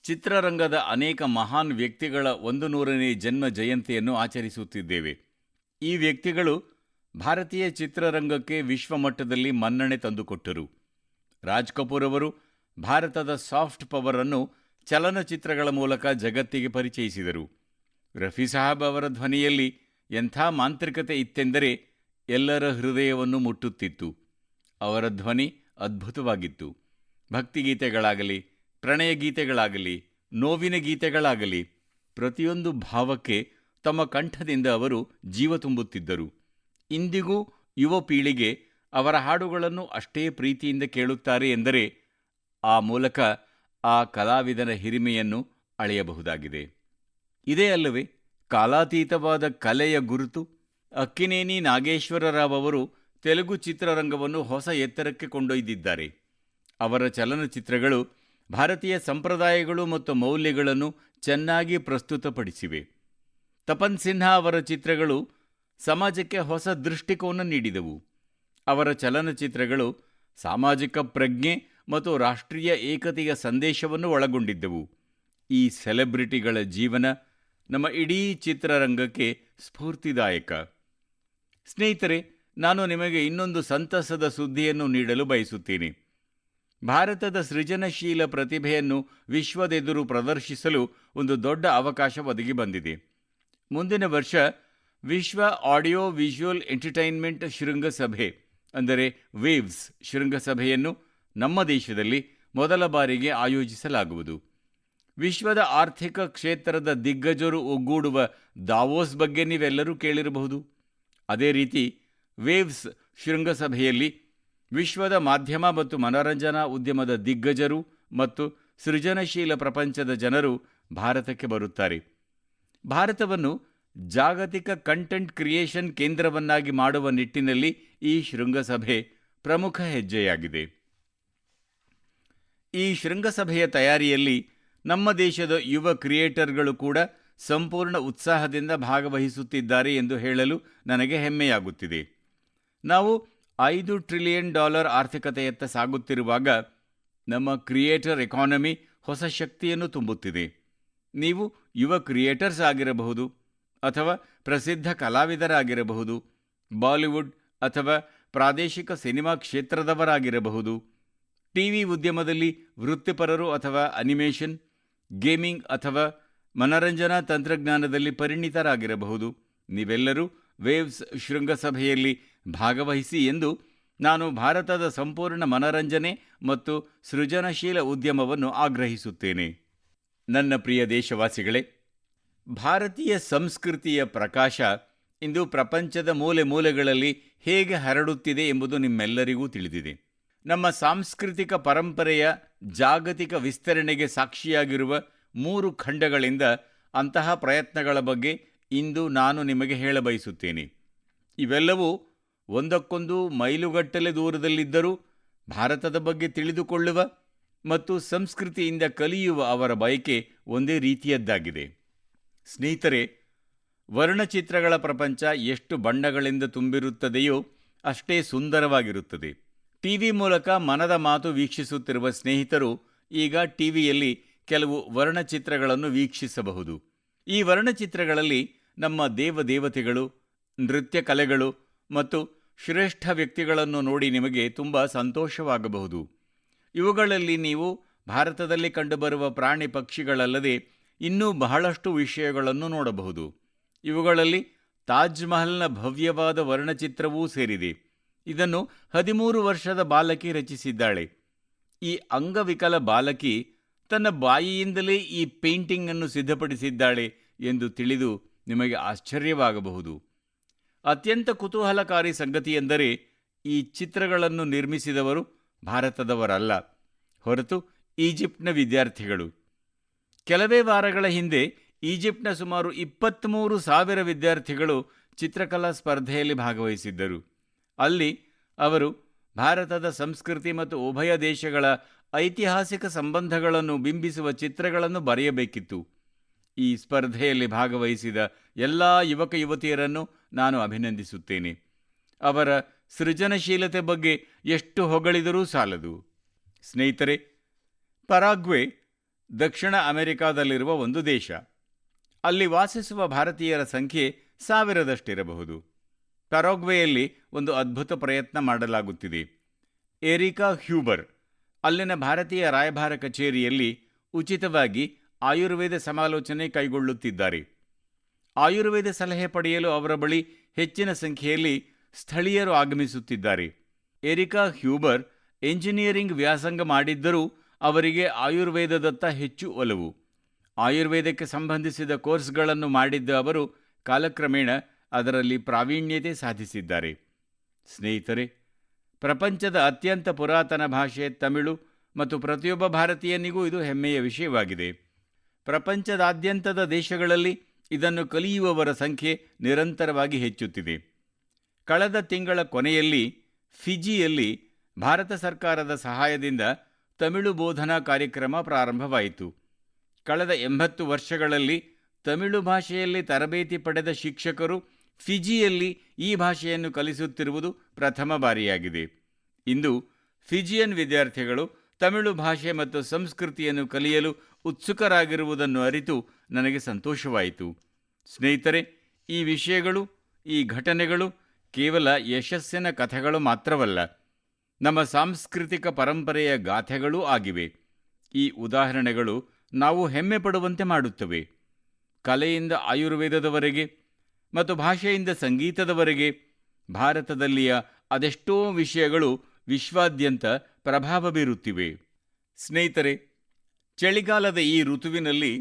Speaker 1: ಚಿತ್ರರಂಗದ ಅನೇಕ ಮಹಾನ್ ವ್ಯಕ್ತಿಗಳ 100ನೇ ಜನ್ಮ ಜಯಂತಿಯನ್ನು ಆಚರಿಸುತ್ತಿದ್ದೇವೆ. ಈ ವ್ಯಕ್ತಿಗಳು ಭಾರತೀಯ ಚಿತ್ರರಂಗಕ್ಕೆ ವಿಶ್ವಮಟ್ಟದಲ್ಲಿ ಮನ್ನಣೆ ತಂದುಕೊಟ್ಟರು. ರಾಜ್ ಕಪೂರ್ ಅವರು ಭಾರತದ ಸಾಫ್ಟ್ ಪವರ್ ಅನ್ನು ಚಲನಚಿತ್ರಗಳ ಮೂಲಕ ಜಗತ್ತಿಗೆ ಪರಿಚಯಿಸಿದರು. ರಫಿ ಸಾಹಬ್ ಅವರ ಧ್ವನಿಯಲ್ಲಿ ಎಂಥ ಮಾಂತ್ರಿಕತೆ ಇತ್ತೆಂದರೆ ಎಲ್ಲರ ಹೃದಯವನ್ನು ಮುಟ್ಟುತ್ತಿತ್ತು. ಅವರ ಧ್ವನಿ ಅದ್ಭುತವಾಗಿತ್ತು. ಭಕ್ತಿಗೀತೆಗಳಾಗಲಿ, ಪ್ರಣಯ ಗೀತೆಗಳಾಗಲಿ, ನೋವಿನ ಗೀತೆಗಳಾಗಲಿ, ಪ್ರತಿಯೊಂದು ಭಾವಕ್ಕೆ ತಮ್ಮ ಕಂಠದಿಂದ ಅವರು ಜೀವ ತುಂಬುತ್ತಿದ್ದರು. ಇಂದಿಗೂ ಯುವ ಪೀಳಿಗೆ ಅವರ ಹಾಡುಗಳನ್ನು ಅಷ್ಟೇ ಪ್ರೀತಿಯಿಂದ ಕೇಳುತ್ತಾರೆ ಎಂದರೆ ಆ ಮೂಲಕ ಆ ಕಲಾವಿದನ ಹಿರಿಮೆಯನ್ನು ಅಳೆಯಬಹುದಾಗಿದೆ. ಇದೇ ಅಲ್ಲವೇ ಕಾಲಾತೀತವಾದ ಕಲೆಯ ಗುರುತು. ಅಕ್ಕಿನೇನಿ ನಾಗೇಶ್ವರರಾವ್ ಅವರು ತೆಲುಗು ಚಿತ್ರರಂಗವನ್ನು ಹೊಸ ಎತ್ತರಕ್ಕೆ ಕೊಂಡೊಯ್ದಿದ್ದಾರೆ. ಅವರ ಚಲನಚಿತ್ರಗಳು ಭಾರತೀಯ ಸಂಪ್ರದಾಯಗಳು ಮತ್ತು ಮೌಲ್ಯಗಳನ್ನು ಚೆನ್ನಾಗಿ ಪ್ರಸ್ತುತಪಡಿಸಿವೆ. ತಪನ್ ಸಿನ್ಹಾ ಅವರ ಚಿತ್ರಗಳು ಸಮಾಜಕ್ಕೆ ಹೊಸ ದೃಷ್ಟಿಕೋನ ನೀಡಿದವು. ಅವರ ಚಲನಚಿತ್ರಗಳು ಸಾಮಾಜಿಕ ಪ್ರಜ್ಞೆ ಮತ್ತು ರಾಷ್ಟ್ರೀಯ ಏಕತೆಯ ಸಂದೇಶವನ್ನು ಒಳಗೊಂಡಿದ್ದವು. ಈ ಸೆಲೆಬ್ರಿಟಿಗಳ ಜೀವನ ನಮ್ಮ ಇಡೀ ಚಿತ್ರರಂಗಕ್ಕೆ ಸ್ಫೂರ್ತಿದಾಯಕ. ಸ್ನೇಹಿತರೆ, ನಾನು ನಿಮಗೆ ಇನ್ನೊಂದು ಸಂತಸದ ಸುದ್ದಿಯನ್ನು ನೀಡಲು ಬಯಸುತ್ತೇನೆ. ಭಾರತದ ಸೃಜನಶೀಲ ಪ್ರತಿಭೆಯನ್ನು ವಿಶ್ವದೆದುರು ಪ್ರದರ್ಶಿಸಲು ಒಂದು ದೊಡ್ಡ ಅವಕಾಶ ಒದಗಿ ಬಂದಿದೆ. ಮುಂದಿನ ವರ್ಷ ವಿಶ್ವ ಆಡಿಯೋ ವಿಜುವಲ್ ಎಂಟರ್ಟೈನ್ಮೆಂಟ್ ಶೃಂಗಸಭೆ ಅಂದರೆ ವೇವ್ಸ್ ಶೃಂಗಸಭೆಯನ್ನು ನಮ್ಮ ದೇಶದಲ್ಲಿ ಮೊದಲ ಬಾರಿಗೆ ಆಯೋಜಿಸಲಾಗುವುದು. ವಿಶ್ವದ ಆರ್ಥಿಕ ಕ್ಷೇತ್ರದ ದಿಗ್ಗಜರು ಒಗ್ಗೂಡುವ ದಾವೋಸ್ ಬಗ್ಗೆ ನೀವೆಲ್ಲರೂ ಕೇಳಿರಬಹುದು. ಅದೇ ರೀತಿ ವೇವ್ಸ್ ಶೃಂಗಸಭೆಯಲ್ಲಿ ವಿಶ್ವದ ಮಾಧ್ಯಮ ಮತ್ತು ಮನರಂಜನಾ ಉದ್ಯಮದ ದಿಗ್ಗಜರು ಮತ್ತು ಸೃಜನಶೀಲ ಪ್ರಪಂಚದ ಜನರು ಭಾರತಕ್ಕೆ ಬರುತ್ತಾರೆ. ಭಾರತವನ್ನು ಜಾಗತಿಕ ಕಂಟೆಂಟ್ ಕ್ರಿಯೇಷನ್ ಕೇಂದ್ರವನ್ನಾಗಿ ಮಾಡುವ ನಿಟ್ಟಿನಲ್ಲಿ ಈ ಶೃಂಗಸಭೆ ಪ್ರಮುಖ ಹೆಜ್ಜೆಯಾಗಿದೆ. ಈ ಶೃಂಗಸಭೆಯ ತಯಾರಿಯಲ್ಲಿ ನಮ್ಮ ದೇಶದ ಯುವ ಕ್ರಿಯೇಟರ್ಗಳು ಕೂಡ ಸಂಪೂರ್ಣ ಉತ್ಸಾಹದಿಂದ ಭಾಗವಹಿಸುತ್ತಿದ್ದಾರೆ ಎಂದು ಹೇಳಲು ನನಗೆ ಹೆಮ್ಮೆಯಾಗುತ್ತಿದೆ. ನಾವು $5 ಟ್ರಿಲಿಯನ್ ಆರ್ಥಿಕತೆಯತ್ತ ಸಾಗುತ್ತಿರುವಾಗ ನಮ್ಮ ಕ್ರಿಯೇಟರ್ ಎಕಾನಮಿ ಹೊಸ ಶಕ್ತಿಯನ್ನು ತುಂಬುತ್ತಿದೆ. ನೀವು ಯುವ ಕ್ರಿಯೇಟರ್ಸ್ ಆಗಿರಬಹುದು ಅಥವಾ ಪ್ರಸಿದ್ಧ ಕಲಾವಿದರಾಗಿರಬಹುದು, ಬಾಲಿವುಡ್ ಅಥವಾ ಪ್ರಾದೇಶಿಕ ಸಿನಿಮಾ ಕ್ಷೇತ್ರದವರಾಗಿರಬಹುದು, ಟಿವಿ ಉದ್ಯಮದಲ್ಲಿ ವೃತ್ತಿಪರರು ಅಥವಾ ಅನಿಮೇಷನ್, ಗೇಮಿಂಗ್ ಅಥವಾ ಮನರಂಜನಾ ತಂತ್ರಜ್ಞಾನದಲ್ಲಿ ಪರಿಣಿತರಾಗಿರಬಹುದು. ನೀವೆಲ್ಲರೂ ವೇವ್ಸ್ ಶೃಂಗಸಭೆಯಲ್ಲಿ ಭಾಗವಹಿಸಿ ಎಂದು ನಾನು ಭಾರತದ ಸಂಪೂರ್ಣ ಮನರಂಜನೆ ಮತ್ತು ಸೃಜನಶೀಲ ಉದ್ಯಮವನ್ನು ಆಗ್ರಹಿಸುತ್ತೇನೆ. ನನ್ನ ಪ್ರಿಯ ದೇಶವಾಸಿಗಳೇ, ಭಾರತೀಯ ಸಂಸ್ಕೃತಿಯ ಪ್ರಕಾಶ ಇಂದು ಪ್ರಪಂಚದ ಮೂಲೆ ಮೂಲೆಗಳಲ್ಲಿ ಹೇಗೆ ಹರಡುತ್ತಿದೆ ಎಂಬುದು ನಿಮ್ಮೆಲ್ಲರಿಗೂ ತಿಳಿದಿದೆ. ನಮ್ಮ ಸಾಂಸ್ಕೃತಿಕ ಪರಂಪರೆಯ ಜಾಗತಿಕ ವಿಸ್ತರಣೆಗೆ ಸಾಕ್ಷಿಯಾಗಿರುವ 3 ಖಂಡಗಳಿಂದ ಅಂತಹ ಪ್ರಯತ್ನಗಳ ಬಗ್ಗೆ ಇಂದು ನಾನು ನಿಮಗೆ ಹೇಳಬಯಸುತ್ತೇನೆ. ಇವೆಲ್ಲವೂ ಒಂದಕ್ಕೊಂದು ಮೈಲುಗಟ್ಟಲೆ ದೂರದಲ್ಲಿದ್ದರೂ ಭಾರತದ ಬಗ್ಗೆ ತಿಳಿದುಕೊಳ್ಳುವ ಮತ್ತು ಸಂಸ್ಕೃತಿಯಿಂದ ಕಲಿಯುವ ಅವರ ಬಯಕೆ ಒಂದೇ ರೀತಿಯದ್ದಾಗಿದೆ. ಸ್ನೇಹಿತರೆ, ವರ್ಣಚಿತ್ರಗಳ ಪ್ರಪಂಚ ಎಷ್ಟು ಬಣ್ಣಗಳಿಂದ ತುಂಬಿರುತ್ತದೆಯೋ ಅಷ್ಟೇ ಸುಂದರವಾಗಿರುತ್ತದೆ. ಟಿವಿ ಮೂಲಕ ಮನದ ಮಾತು ವೀಕ್ಷಿಸುತ್ತಿರುವ ಸ್ನೇಹಿತರು ಈಗ ಟಿವಿಯಲ್ಲಿ ಕೆಲವು ವರ್ಣಚಿತ್ರಗಳನ್ನು ವೀಕ್ಷಿಸಬಹುದು. ಈ ವರ್ಣಚಿತ್ರಗಳಲ್ಲಿ ನಮ್ಮ ದೇವದೇವತೆಗಳು, ನೃತ್ಯ ಕಲೆಗಳು ಮತ್ತು ಶ್ರೇಷ್ಠ ವ್ಯಕ್ತಿಗಳನ್ನು ನೋಡಿ ನಿಮಗೆ ತುಂಬ ಸಂತೋಷವಾಗಬಹುದು. ಇವುಗಳಲ್ಲಿ ನೀವು ಭಾರತದಲ್ಲಿ ಕಂಡುಬರುವ ಪ್ರಾಣಿ ಪಕ್ಷಿಗಳಲ್ಲದೆ ಇನ್ನೂ ಬಹಳಷ್ಟು ವಿಷಯಗಳನ್ನು ನೋಡಬಹುದು. ಇವುಗಳಲ್ಲಿ ತಾಜ್ ಮಹಲ್ನ ಭವ್ಯವಾದ ವರ್ಣಚಿತ್ರವೂ ಸೇರಿದೆ. ಇದನ್ನು 13 ವರ್ಷದ ಬಾಲಕಿ ರಚಿಸಿದ್ದಾಳೆ. ಈ ಅಂಗವಿಕಲ ಬಾಲಕಿ ತನ್ನ ಬಾಯಿಯಿಂದಲೇ ಈ ಪೇಂಟಿಂಗ್ ಅನ್ನು ಸಿದ್ಧಪಡಿಸಿದ್ದಾಳೆ ಎಂದು ತಿಳಿದು ನಿಮಗೆ ಆಶ್ಚರ್ಯವಾಗಬಹುದು. ಅತ್ಯಂತ ಕುತೂಹಲಕಾರಿ ಸಂಗತಿಯೆಂದರೆ ಈ ಚಿತ್ರಗಳನ್ನು ನಿರ್ಮಿಸಿದವರು ಭಾರತದವರಲ್ಲ, ಹೊರತು ಈಜಿಪ್ಟ್ನ ವಿದ್ಯಾರ್ಥಿಗಳು. ಕೆಲವೇ ವಾರಗಳ ಹಿಂದೆ ಈಜಿಪ್ಟ್ನ ಸುಮಾರು 23,000 ವಿದ್ಯಾರ್ಥಿಗಳು ಚಿತ್ರಕಲಾ ಸ್ಪರ್ಧೆಯಲ್ಲಿ ಭಾಗವಹಿಸಿದ್ದರು. ಅಲ್ಲಿ ಅವರು ಭಾರತದ ಸಂಸ್ಕೃತಿ ಮತ್ತು ಉಭಯ ದೇಶಗಳ ಐತಿಹಾಸಿಕ ಸಂಬಂಧಗಳನ್ನು ಬಿಂಬಿಸುವ ಚಿತ್ರಗಳನ್ನು ಬರೆಯಬೇಕಿತ್ತು. ಈ ಸ್ಪರ್ಧೆಯಲ್ಲಿ ಭಾಗವಹಿಸಿದ ಎಲ್ಲ ಯುವಕ ಯುವತಿಯರನ್ನು ನಾನು ಅಭಿನಂದಿಸುತ್ತೇನೆ. ಅವರ ಸೃಜನಶೀಲತೆ ಬಗ್ಗೆ ಎಷ್ಟು ಹೊಗಳಿದರೂ ಸಾಲದು. ಸ್ನೇಹಿತರೆ, ಪರಾಗ್ವೆ ದಕ್ಷಿಣ ಅಮೆರಿಕಾದಲ್ಲಿರುವ ಒಂದು ದೇಶ. ಅಲ್ಲಿ ವಾಸಿಸುವ ಭಾರತೀಯರ ಸಂಖ್ಯೆ 1000ದಷ್ಟಿರಬಹುದು. ಪರಾಗ್ವೆಯಲ್ಲಿ ಒಂದು ಅದ್ಭುತ ಪ್ರಯತ್ನ ಮಾಡಲಾಗುತ್ತಿದೆ. ಎರಿಕಾ ಹ್ಯೂಬರ್ ಅಲ್ಲಿನ ಭಾರತೀಯ ರಾಯಭಾರ ಕಚೇರಿಯಲ್ಲಿ ಉಚಿತವಾಗಿ ಆಯುರ್ವೇದ ಸಮಾಲೋಚನೆ ಕೈಗೊಳ್ಳುತ್ತಿದ್ದಾರೆ. ಆಯುರ್ವೇದ ಸಲಹೆ ಪಡೆಯಲು ಅವರ ಬಳಿ ಹೆಚ್ಚಿನ ಸಂಖ್ಯೆಯಲ್ಲಿ ಸ್ಥಳೀಯರು ಆಗಮಿಸುತ್ತಿದ್ದಾರೆ. ಎರಿಕಾ ಹ್ಯೂಬರ್ ಎಂಜಿನಿಯರಿಂಗ್ ವ್ಯಾಸಂಗ ಮಾಡಿದ್ದರೂ ಅವರಿಗೆ ಆಯುರ್ವೇದದತ್ತ ಹೆಚ್ಚು ಒಲವು. ಆಯುರ್ವೇದಕ್ಕೆ ಸಂಬಂಧಿಸಿದ ಕೋರ್ಸ್ಗಳನ್ನು ಮಾಡಿದ್ದ ಅವರು ಕಾಲಕ್ರಮೇಣ ಅದರಲ್ಲಿ ಪ್ರಾವೀಣ್ಯತೆ ಸಾಧಿಸಿದ್ದಾರೆ. ಸ್ನೇಹಿತರೆ, ಪ್ರಪಂಚದ ಅತ್ಯಂತ ಪುರಾತನ ಭಾಷೆ ತಮಿಳು ಮತ್ತು ಪ್ರತಿಯೊಬ್ಬ ಭಾರತೀಯನಿಗೂ ಇದು ಹೆಮ್ಮೆಯ ವಿಷಯವಾಗಿದೆ. ಪ್ರಪಂಚದಾದ್ಯಂತದ ದೇಶಗಳಲ್ಲಿ ಇದನ್ನು ಕಲಿಯುವವರ ಸಂಖ್ಯೆ ನಿರಂತರವಾಗಿ ಹೆಚ್ಚುತ್ತಿದೆ. ಕಳೆದ ತಿಂಗಳ ಕೊನೆಯಲ್ಲಿ ಫಿಜಿಯಲ್ಲಿ ಭಾರತ ಸರ್ಕಾರದ ಸಹಾಯದಿಂದ ತಮಿಳು ಬೋಧನಾ ಕಾರ್ಯಕ್ರಮ ಪ್ರಾರಂಭವಾಯಿತು. ಕಳೆದ 80 ವರ್ಷಗಳಲ್ಲಿ ತಮಿಳು ಭಾಷೆಯಲ್ಲಿ ತರಬೇತಿ ಪಡೆದ ಶಿಕ್ಷಕರು ಫಿಜಿಯಲ್ಲಿ ಈ ಭಾಷೆಯನ್ನು ಕಲಿಸುತ್ತಿರುವುದು ಪ್ರಥಮ ಬಾರಿಯಾಗಿದೆ. ಇಂದು ಫಿಜಿಯನ್ ವಿದ್ಯಾರ್ಥಿಗಳು ತಮಿಳು ಭಾಷೆ ಮತ್ತು ಸಂಸ್ಕೃತಿಯನ್ನು ಕಲಿಯಲು ಉತ್ಸುಕರಾಗಿರುವುದನ್ನು ಅರಿತು ನನಗೆ ಸಂತೋಷವಾಯಿತು. ಸ್ನೇಹಿತರೆ, ಈ ವಿಷಯಗಳು, ಈ ಘಟನೆಗಳು ಕೇವಲ ಯಶಸ್ಸಿನ ಕಥೆಗಳು ಮಾತ್ರವಲ್ಲ, ನಮ್ಮ ಸಾಂಸ್ಕೃತಿಕ ಪರಂಪರೆಯ ಗಾಥೆಗಳೂ ಆಗಿವೆ. ಈ ಉದಾಹರಣೆಗಳು ನಾವು ಹೆಮ್ಮೆ ಪಡುವಂತೆ ಮಾಡುತ್ತವೆ. ಕಲೆಯಿಂದ ಆಯುರ್ವೇದದವರೆಗೆ ಮತ್ತು ಭಾಷೆಯಿಂದ ಸಂಗೀತದವರೆಗೆ ಭಾರತದಲ್ಲಿಯ ಅದೆಷ್ಟೋ ವಿಷಯಗಳು ವಿಶ್ವಾದ್ಯಂತ ಪ್ರಭಾವ ಬೀರುತ್ತಿವೆ. ಸ್ನೇಹಿತರೆ, ಚಳಿಗಾಲದ ಈ ಋತುವಿನಲ್ಲಿ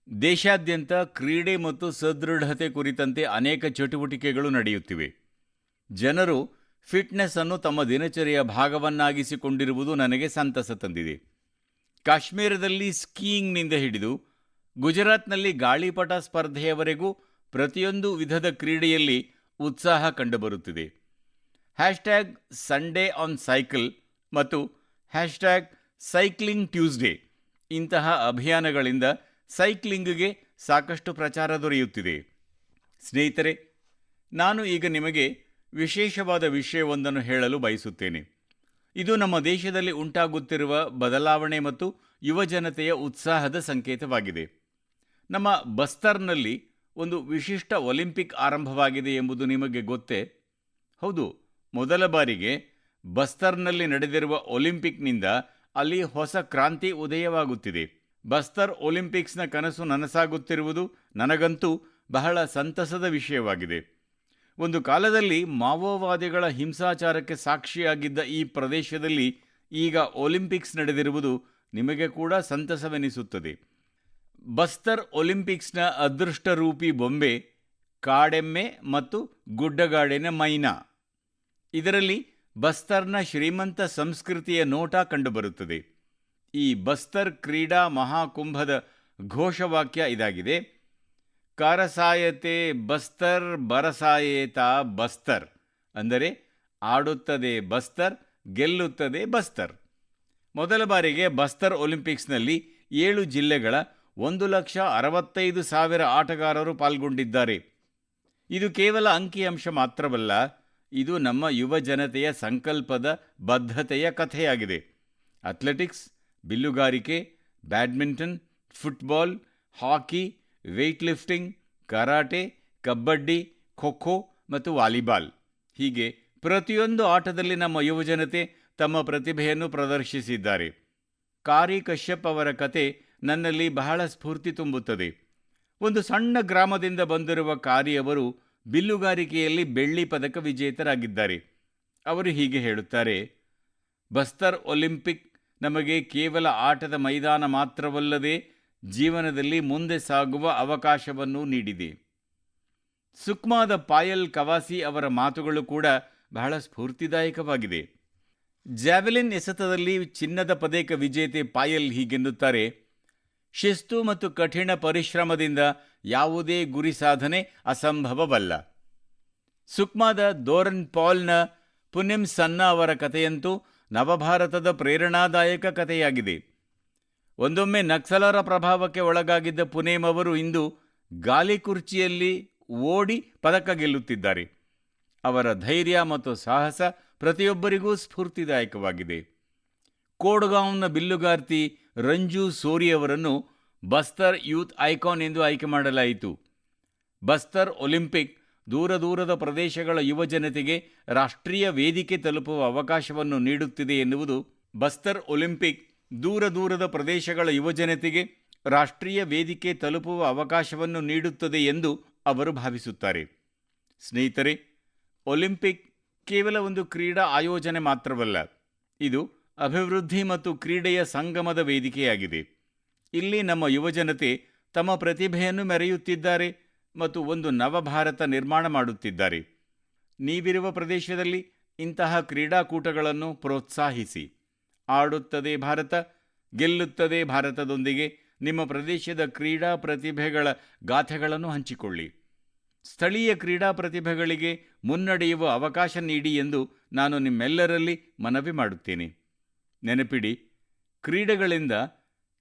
Speaker 1: ದೇಶಾದ್ಯಂತ ಕ್ರೀಡೆ ಮತ್ತು ಸದೃಢತೆ ಕುರಿತಂತೆ ಅನೇಕ ಚಟುವಟಿಕೆಗಳು ನಡೆಯುತ್ತಿವೆ. ಜನರು ಫಿಟ್ನೆಸ್ ಅನ್ನು ತಮ್ಮ ದಿನಚರಿಯ ಭಾಗವನ್ನಾಗಿಸಿಕೊಂಡಿರುವುದು ನನಗೆ ಸಂತಸ ತಂದಿದೆ. ಕಾಶ್ಮೀರದಲ್ಲಿ ಸ್ಕೀಯಿಂಗ್ನಿಂದ ಹಿಡಿದು ಗುಜರಾತ್ನಲ್ಲಿ ಗಾಳಿಪಟ ಸ್ಪರ್ಧೆಯವರೆಗೂ ಪ್ರತಿಯೊಂದು ವಿಧದ ಕ್ರೀಡೆಯಲ್ಲಿ ಉತ್ಸಾಹ ಕಂಡುಬರುತ್ತಿದೆ. ಸಂಡೇ ಆನ್ ಸೈಕಲ್ ಮತ್ತು ಸೈಕ್ಲಿಂಗ್ ಟ್ಯೂಸ್ಡೇ ಇಂತಹ ಅಭಿಯಾನಗಳಿಂದ ಸೈಕ್ಲಿಂಗ್ಗೆ ಸಾಕಷ್ಟು ಪ್ರಚಾರ ದೊರೆಯುತ್ತಿದೆ. ಸ್ನೇಹಿತರೆ, ನಾನು ಈಗ ನಿಮಗೆ ವಿಶೇಷವಾದ ವಿಷಯವೊಂದನ್ನು ಹೇಳಲು ಬಯಸುತ್ತೇನೆ. ಇದು ನಮ್ಮ ದೇಶದಲ್ಲಿ ಉಂಟಾಗುತ್ತಿರುವ ಬದಲಾವಣೆ ಮತ್ತು ಯುವಜನತೆಯ ಉತ್ಸಾಹದ ಸಂಕೇತವಾಗಿದೆ. ನಮ್ಮ ಬಸ್ತರ್ನಲ್ಲಿ ಒಂದು ವಿಶಿಷ್ಟ ಒಲಿಂಪಿಕ್ ಆರಂಭವಾಗಿದೆ ಎಂಬುದು ನಿಮಗೆ ಗೊತ್ತೇ? ಹೌದು, ಮೊದಲ ಬಾರಿಗೆ ಬಸ್ತರ್ನಲ್ಲಿ ನಡೆದಿರುವ ಒಲಿಂಪಿಕ್ನಿಂದ ಅಲ್ಲಿ ಹೊಸ ಕ್ರಾಂತಿ ಉದಯವಾಗುತ್ತಿದೆ. ಬಸ್ತರ್ ಒಲಿಂಪಿಕ್ಸ್ನ ಕನಸು ನನಸಾಗುತ್ತಿರುವುದು ನನಗಂತೂ ಬಹಳ ಸಂತಸದ ವಿಷಯವಾಗಿದೆ. ಒಂದು ಕಾಲದಲ್ಲಿ ಮಾವೋವಾದಿಗಳ ಹಿಂಸಾಚಾರಕ್ಕೆ ಸಾಕ್ಷಿಯಾಗಿದ್ದ ಈ ಪ್ರದೇಶದಲ್ಲಿ ಈಗ ಒಲಿಂಪಿಕ್ಸ್ ನಡೆದಿರುವುದು ನಿಮಗೆ ಕೂಡ ಸಂತಸವೆನಿಸುತ್ತದೆ. ಬಸ್ತರ್ ಒಲಿಂಪಿಕ್ಸ್ನ ಅದೃಷ್ಟರೂಪಿ ಬೊಂಬೆ ಕಾಡೆಮ್ಮೆ ಮತ್ತು ಗುಡ್ಡಗಾಡಿನ ಮೈನಾ. ಇದರಲ್ಲಿ ಬಸ್ತರ್ನ ಶ್ರೀಮಂತ ಸಂಸ್ಕೃತಿಯ ನೋಟ ಕಂಡುಬರುತ್ತದೆ. ಈ ಬಸ್ತರ್ ಕ್ರೀಡಾ ಮಹಾಕುಂಭದ ಘೋಷವಾಕ್ಯ ಇದಾಗಿದೆ: ಕಾರಸಾಯತೆ ಬಸ್ತರ್ ಬರಸಾಯೇತಾ ಬಸ್ತರ್, ಅಂದರೆ ಆಡುತ್ತದೆ ಬಸ್ತರ್, ಗೆಲ್ಲುತ್ತದೆ ಬಸ್ತರ್. ಮೊದಲ ಬಾರಿಗೆ ಬಸ್ತರ್ ಒಲಿಂಪಿಕ್ಸ್ನಲ್ಲಿ 7 ಜಿಲ್ಲೆಗಳ 1,65,000 ಆಟಗಾರರು ಪಾಲ್ಗೊಂಡಿದ್ದಾರೆ. ಇದು ಕೇವಲ ಅಂಕಿಅಂಶ ಮಾತ್ರವಲ್ಲ, ಇದು ನಮ್ಮ ಯುವ ಜನತೆಯ ಸಂಕಲ್ಪದ ಬದ್ಧತೆಯ ಕಥೆಯಾಗಿದೆ. ಅಥ್ಲೆಟಿಕ್ಸ್, ಬಿಲ್ಲುಗಾರಿಕೆ, badminton, football, hockey, weight lifting, karate, kabaddi, kho kho ಮತ್ತು ವಾಲಿಬಾಲ್ ಹೀಗೆ ಪ್ರತಿಯೊಂದು ಆಟದಲ್ಲಿ ನಮ್ಮ ಯುವಜನತೆ ತಮ್ಮ ಪ್ರತಿಭೆಯನ್ನು ಪ್ರದರ್ಶಿಸಿದ್ದಾರೆ. ಕಾರಿ ಕಶ್ಯಪ್ ಅವರ ಕತೆ ನನ್ನಲ್ಲಿ ಬಹಳ ಸ್ಫೂರ್ತಿ ತುಂಬುತ್ತದೆ. ಒಂದು ಸಣ್ಣ ಗ್ರಾಮದಿಂದ ಬಂದಿರುವ ಕಾರಿ ಅವರು ಬಿಲ್ಲುಗಾರಿಕೆಯಲ್ಲಿ ಬೆಳ್ಳಿ ಪದಕ ವಿಜೇತರಾಗಿದ್ದಾರೆ. ಅವರು ಹೀಗೆ ಹೇಳುತ್ತಾರೆ: ಬಸ್ತರ್ ಒಲಿಂಪಿಕ್ ನಮಗೆ ಕೇವಲ ಆಟದ ಮೈದಾನ ಮಾತ್ರವಲ್ಲದೆ ಜೀವನದಲ್ಲಿ ಮುಂದೆ ಸಾಗುವ ಅವಕಾಶವನ್ನು ನೀಡಿದೆ. ಸುಕ್ಮಾದ ಪಾಯಲ್ ಕವಾಸಿ ಅವರ ಮಾತುಗಳು ಕೂಡ ಬಹಳ ಸ್ಫೂರ್ತಿದಾಯಕವಾಗಿದೆ. ಜಾವೆಲಿನ್ ಎಸೆತದಲ್ಲಿ ಚಿನ್ನದ ಪದಕ ವಿಜೇತೆ ಪಾಯಲ್ ಹೀಗೆನ್ನುತ್ತಾರೆ: ಶಿಸ್ತು ಮತ್ತು ಕಠಿಣ ಪರಿಶ್ರಮದಿಂದ ಯಾವುದೇ ಗುರಿ ಸಾಧನೆ ಅಸಂಭವವಲ್ಲ. ಸುಕ್ಮಾದ ದೋರನ್ ಪಾಲ್ನ ಪುನೆಮ್ ಸನ್ನಾ ಅವರ ಕಥೆಯಂತೂ ನವಭಾರತದ ಪ್ರೇರಣಾದಾಯಕ ಕಥೆಯಾಗಿದೆ. ಒಂದೊಮ್ಮೆ ನಕ್ಸಲರ ಪ್ರಭಾವಕ್ಕೆ ಒಳಗಾಗಿದ್ದ ಪುನೇಮ್ ಅವರು ಇಂದು ಗಾಲಿ ಕುರ್ಚಿಯಲ್ಲಿ ಓಡಿ ಪದಕ ಗೆಲ್ಲುತ್ತಿದ್ದಾರೆ. ಅವರ ಧೈರ್ಯ ಮತ್ತು ಸಾಹಸ ಪ್ರತಿಯೊಬ್ಬರಿಗೂ ಸ್ಫೂರ್ತಿದಾಯಕವಾಗಿದೆ. ಕೋಡ್ಗಾಂವ್ನ ಬಿಲ್ಲುಗಾರ್ತಿ ರಂಜು ಸೋರಿ ಅವರನ್ನು ಬಸ್ತರ್ ಯೂತ್ ಐಕಾನ್ ಎಂದು ಆಯ್ಕೆ ಮಾಡಲಾಯಿತು. ಬಸ್ತರ್ ಒಲಿಂಪಿಕ್ ದೂರ ದೂರದ ಪ್ರದೇಶಗಳ ಯುವಜನತೆಗೆ ರಾಷ್ಟ್ರೀಯ ವೇದಿಕೆ ತಲುಪುವ ಅವಕಾಶವನ್ನು ನೀಡುತ್ತಿದೆ ಎನ್ನುವುದು ಬಸ್ತರ್ ಒಲಿಂಪಿಕ್ ದೂರ ದೂರದ ಪ್ರದೇಶಗಳ ಯುವಜನತೆಗೆ ರಾಷ್ಟ್ರೀಯ ವೇದಿಕೆ ತಲುಪುವ ಅವಕಾಶವನ್ನು ನೀಡುತ್ತದೆ ಎಂದು ಅವರು ಭಾವಿಸುತ್ತಾರೆ. ಸ್ನೇಹಿತರೆ, ಒಲಿಂಪಿಕ್ ಕೇವಲ ಒಂದು ಕ್ರೀಡಾ ಆಯೋಜನೆ ಮಾತ್ರವಲ್ಲ, ಇದು ಅಭಿವೃದ್ಧಿ ಮತ್ತು ಕ್ರೀಡೆಯ ಸಂಗಮದ ವೇದಿಕೆಯಾಗಿದೆ. ಇಲ್ಲಿ ನಮ್ಮ ಯುವಜನತೆ ತಮ್ಮ ಪ್ರತಿಭೆಯನ್ನು ಮೆರೆಯುತ್ತಿದ್ದಾರೆ ಮತ್ತು ಒಂದು ನವಭಾರತ ನಿರ್ಮಾಣ ಮಾಡುತ್ತಿದ್ದಾರೆ. ನೀವಿರುವ ಪ್ರದೇಶದಲ್ಲಿ ಇಂತಹ ಕ್ರೀಡಾಕೂಟಗಳನ್ನು ಪ್ರೋತ್ಸಾಹಿಸಿ. ಆಡುತ್ತದೆ ಭಾರತ, ಗೆಲ್ಲುತ್ತದೆ ಭಾರತದೊಂದಿಗೆ ನಿಮ್ಮ ಪ್ರದೇಶದ ಕ್ರೀಡಾ ಪ್ರತಿಭೆಗಳ ಗಾಥೆಗಳನ್ನು ಹಂಚಿಕೊಳ್ಳಿ. ಸ್ಥಳೀಯ ಕ್ರೀಡಾ ಪ್ರತಿಭೆಗಳಿಗೆ ಮುನ್ನಡೆಯುವ ಅವಕಾಶ ನೀಡಿ ಎಂದು ನಾನು ನಿಮ್ಮೆಲ್ಲರಲ್ಲಿ ಮನವಿ ಮಾಡುತ್ತೇನೆ. ನೆನಪಿಡಿ, ಕ್ರೀಡೆಗಳಿಂದ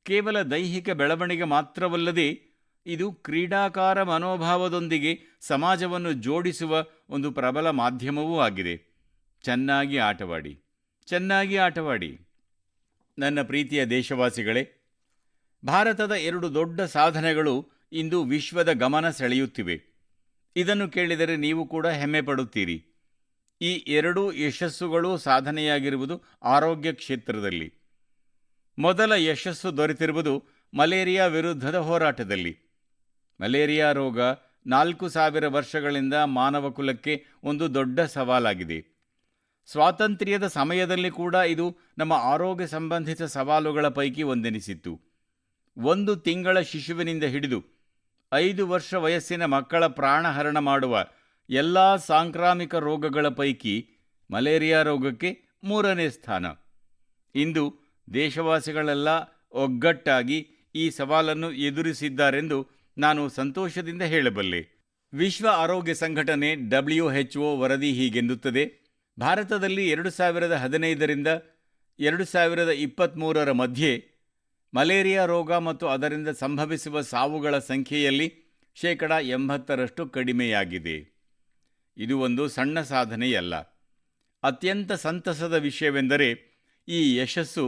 Speaker 1: ಕೇವಲ ದೈಹಿಕ ಬೆಳವಣಿಗೆ ಮಾತ್ರವಲ್ಲದೆ ಇದು ಕ್ರೀಡಾಕಾರ ಮನೋಭಾವದೊಂದಿಗೆ ಸಮಾಜವನ್ನು ಜೋಡಿಸುವ ಒಂದು ಪ್ರಬಲ ಮಾಧ್ಯಮವೂ ಆಗಿದೆ. ಚೆನ್ನಾಗಿ ಆಟವಾಡಿ, ಚೆನ್ನಾಗಿ ಆಟವಾಡಿ. ನನ್ನ ಪ್ರೀತಿಯ ದೇಶವಾಸಿಗಳೇ, ಭಾರತದ 2 ದೊಡ್ಡ ಸಾಧನೆಗಳು ಇಂದು ವಿಶ್ವದ ಗಮನ ಸೆಳೆಯುತ್ತಿವೆ. ಇದನ್ನು ಕೇಳಿದರೆ ನೀವು ಕೂಡ ಹೆಮ್ಮೆ ಪಡುತ್ತೀರಿ. ಈ 2 ಯಶಸ್ಸುಗಳೂ ಸಾಧನೆಯಾಗಿರುವುದು ಆರೋಗ್ಯ ಕ್ಷೇತ್ರದಲ್ಲಿ. ಮೊದಲ ಯಶಸ್ಸು ದೊರೆತಿರುವುದು ಮಲೇರಿಯಾ ವಿರುದ್ಧದ ಹೋರಾಟದಲ್ಲಿ. ಮಲೇರಿಯಾ ರೋಗ 4000 ವರ್ಷಗಳಿಂದ ಮಾನವ ಕುಲಕ್ಕೆ ಒಂದು ದೊಡ್ಡ ಸವಾಲಾಗಿದೆ. ಸ್ವಾತಂತ್ರ್ಯದ ಸಮಯದಲ್ಲಿ ಕೂಡ ಇದು ನಮ್ಮ ಆರೋಗ್ಯ ಸಂಬಂಧಿತ ಸವಾಲುಗಳ ಪೈಕಿ ಒಂದೆನಿಸಿತ್ತು. 1 ತಿಂಗಳ ಶಿಶುವಿನಿಂದ ಹಿಡಿದು 5 ವರ್ಷ ವಯಸ್ಸಿನ ಮಕ್ಕಳ ಪ್ರಾಣಹರಣ ಮಾಡುವ ಎಲ್ಲ ಸಾಂಕ್ರಾಮಿಕ ರೋಗಗಳ ಪೈಕಿ ಮಲೇರಿಯಾ ರೋಗಕ್ಕೆ 3ನೇ ಸ್ಥಾನ. ಇಂದು ದೇಶವಾಸಿಗಳೆಲ್ಲ ಒಗ್ಗಟ್ಟಾಗಿ ಈ ಸವಾಲನ್ನು ಎದುರಿಸಿದ್ದಾರೆಂದು ನಾನು ಸಂತೋಷದಿಂದ ಹೇಳಬಲ್ಲೆ. ವಿಶ್ವ ಆರೋಗ್ಯ ಸಂಘಟನೆ WHO ವರದಿ ಹೀಗೆನ್ನುತ್ತದೆ: ಭಾರತದಲ್ಲಿ 2015ರಿಂದ 2023ರ ಮಧ್ಯೆ ಮಲೇರಿಯಾ ರೋಗ ಮತ್ತು ಅದರಿಂದ ಸಂಭವಿಸುವ ಸಾವುಗಳ ಸಂಖ್ಯೆಯಲ್ಲಿ 80% ಕಡಿಮೆಯಾಗಿದೆ. ಇದು ಒಂದು ಸಣ್ಣ ಸಾಧನೆಯಲ್ಲ. ಅತ್ಯಂತ ಸಂತಸದ ವಿಷಯವೆಂದರೆ ಈ ಯಶಸ್ಸು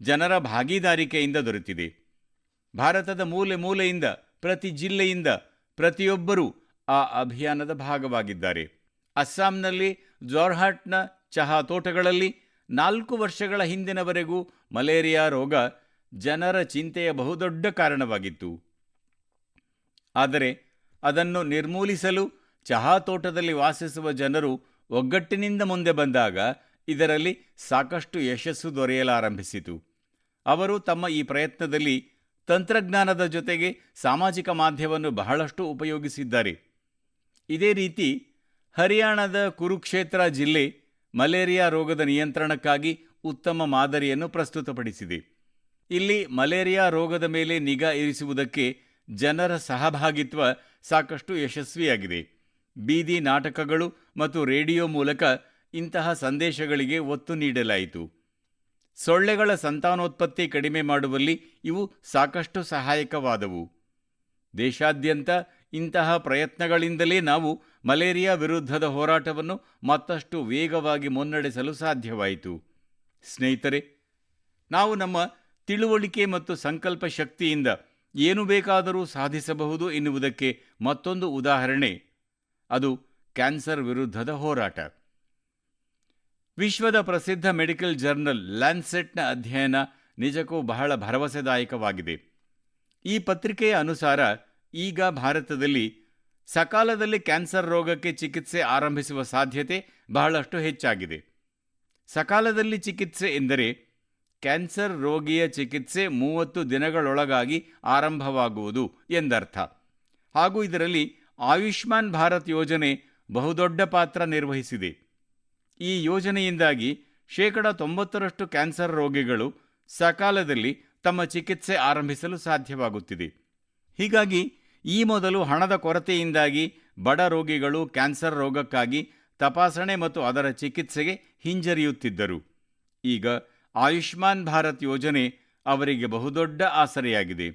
Speaker 1: ಜನರ ಭಾಗೀದಾರಿಕೆಯಿಂದ ದೊರೆತಿದೆ. ಭಾರತದ ಮೂಲೆ ಮೂಲೆಯಿಂದ, ಪ್ರತಿ ಜಿಲ್ಲೆಯಿಂದ ಪ್ರತಿಯೊಬ್ಬರೂ ಆ ಅಭಿಯಾನದ ಭಾಗವಾಗಿದ್ದಾರೆ. ಅಸ್ಸಾಂನಲ್ಲಿ ಜೋರ್ಹಾಟ್ನ ಚಹಾ ತೋಟಗಳಲ್ಲಿ 4 ವರ್ಷಗಳ ಹಿಂದಿನವರೆಗೂ ಮಲೇರಿಯಾ ರೋಗ ಜನರ ಚಿಂತೆಯ ಬಹುದೊಡ್ಡ ಕಾರಣವಾಗಿತ್ತು. ಆದರೆ ಅದನ್ನು ನಿರ್ಮೂಲಿಸಲು ಚಹಾ ತೋಟದಲ್ಲಿ ವಾಸಿಸುವ ಜನರು ಒಗ್ಗಟ್ಟಿನಿಂದ ಮುಂದೆ ಬಂದಾಗ ಇದರಲ್ಲಿ ಸಾಕಷ್ಟು ಯಶಸ್ಸು ದೊರೆಯಲಾರಂಭಿಸಿತು. ಅವರು ತಮ್ಮ ಈ ಪ್ರಯತ್ನದಲ್ಲಿ ತಂತ್ರಜ್ಞಾನದ ಜೊತೆಗೆ ಸಾಮಾಜಿಕ ಮಾಧ್ಯಮವನ್ನು ಬಹಳಷ್ಟು ಉಪಯೋಗಿಸಿದ್ದಾರೆ. ಇದೇ ರೀತಿ ಹರಿಯಾಣದ ಕುರುಕ್ಷೇತ್ರ ಜಿಲ್ಲೆ ಮಲೇರಿಯಾ ರೋಗದ ನಿಯಂತ್ರಣಕ್ಕಾಗಿ ಉತ್ತಮ ಮಾದರಿಯನ್ನು ಪ್ರಸ್ತುತಪಡಿಸಿದೆ. ಇಲ್ಲಿ ಮಲೇರಿಯಾ ರೋಗದ ಮೇಲೆ ನಿಗಾ ಇರಿಸುವುದಕ್ಕೆ ಜನರ ಸಹಭಾಗಿತ್ವ ಸಾಕಷ್ಟು ಯಶಸ್ವಿಯಾಗಿದೆ. ಬೀದಿ ನಾಟಕಗಳು ಮತ್ತು ರೇಡಿಯೋ ಮೂಲಕ ಇಂತಹ ಸಂದೇಶಗಳಿಗೆ ಒತ್ತು ನೀಡಲಾಯಿತು. ಸೊಳ್ಳೆಗಳ ಸಂತಾನೋತ್ಪತ್ತಿ ಕಡಿಮೆ ಮಾಡುವಲ್ಲಿ ಇವು ಸಾಕಷ್ಟು ಸಹಾಯಕವಾದವು. ದೇಶಾದ್ಯಂತ ಇಂತಹ ಪ್ರಯತ್ನಗಳಿಂದಲೇ ನಾವು ಮಲೇರಿಯಾ ವಿರುದ್ಧದ ಹೋರಾಟವನ್ನು ಮತ್ತಷ್ಟು ವೇಗವಾಗಿ ಮುನ್ನಡೆಸಲು ಸಾಧ್ಯವಾಯಿತು. ಸ್ನೇಹಿತರೆ, ನಾವು ನಮ್ಮ ತಿಳುವಳಿಕೆ ಮತ್ತು ಸಂಕಲ್ಪ ಶಕ್ತಿಯಿಂದ ಏನು ಬೇಕಾದರೂ ಸಾಧಿಸಬಹುದು ಎನ್ನುವುದಕ್ಕೆ ಮತ್ತೊಂದು ಉದಾಹರಣೆ ಅದು ಕ್ಯಾನ್ಸರ್ ವಿರುದ್ಧದ ಹೋರಾಟ. ವಿಶ್ವದ ಪ್ರಸಿದ್ಧ ಮೆಡಿಕಲ್ ಜರ್ನಲ್ ಲ್ಯಾನ್ಸೆಟ್ನ ಅಧ್ಯಯನ ನಿಜಕ್ಕೂ ಬಹಳ ಭರವಸೆದಾಯಕವಾಗಿದೆ. ಈ ಪತ್ರಿಕೆಯ ಅನುಸಾರ ಈಗ ಭಾರತದಲ್ಲಿ ಸಕಾಲದಲ್ಲಿ ಕ್ಯಾನ್ಸರ್ ರೋಗಕ್ಕೆ ಚಿಕಿತ್ಸೆ ಆರಂಭಿಸುವ ಸಾಧ್ಯತೆ ಬಹಳಷ್ಟು ಹೆಚ್ಚಾಗಿದೆ. ಸಕಾಲದಲ್ಲಿ ಚಿಕಿತ್ಸೆ ಎಂದರೆ ಕ್ಯಾನ್ಸರ್ ರೋಗಿಯ ಚಿಕಿತ್ಸೆ 30 ದಿನಗಳೊಳಗಾಗಿ ಆರಂಭವಾಗುವುದು ಎಂದರ್ಥ. ಹಾಗೂ ಇದರಲ್ಲಿ ಆಯುಷ್ಮಾನ್ ಭಾರತ್ ಯೋಜನೆ ಬಹುದೊಡ್ಡ ಪಾತ್ರ ನಿರ್ವಹಿಸಿದೆ. ಈ ಯೋಜನೆಯಿಂದಾಗಿ 90% ಕ್ಯಾನ್ಸರ್ ರೋಗಿಗಳು ಸಕಾಲದಲ್ಲಿ ತಮ್ಮ ಚಿಕಿತ್ಸೆ ಆರಂಭಿಸಲು ಸಾಧ್ಯವಾಗುತ್ತಿದೆ. ಹೀಗಾಗಿ ಈ ಮೊದಲು ಹಣದ ಕೊರತೆಯಿಂದಾಗಿ ಬಡ ರೋಗಿಗಳು ಕ್ಯಾನ್ಸರ್ ರೋಗಕ್ಕಾಗಿ ತಪಾಸಣೆ ಮತ್ತು ಅದರ ಚಿಕಿತ್ಸೆಗೆ ಹಿಂಜರಿಯುತ್ತಿದ್ದರು. ಈಗ ಆಯುಷ್ಮಾನ್ ಭಾರತ್ ಯೋಜನೆ ಅವರಿಗೆ ಬಹುದೊಡ್ಡ ಆಸರೆಯಾಗಿದೆ.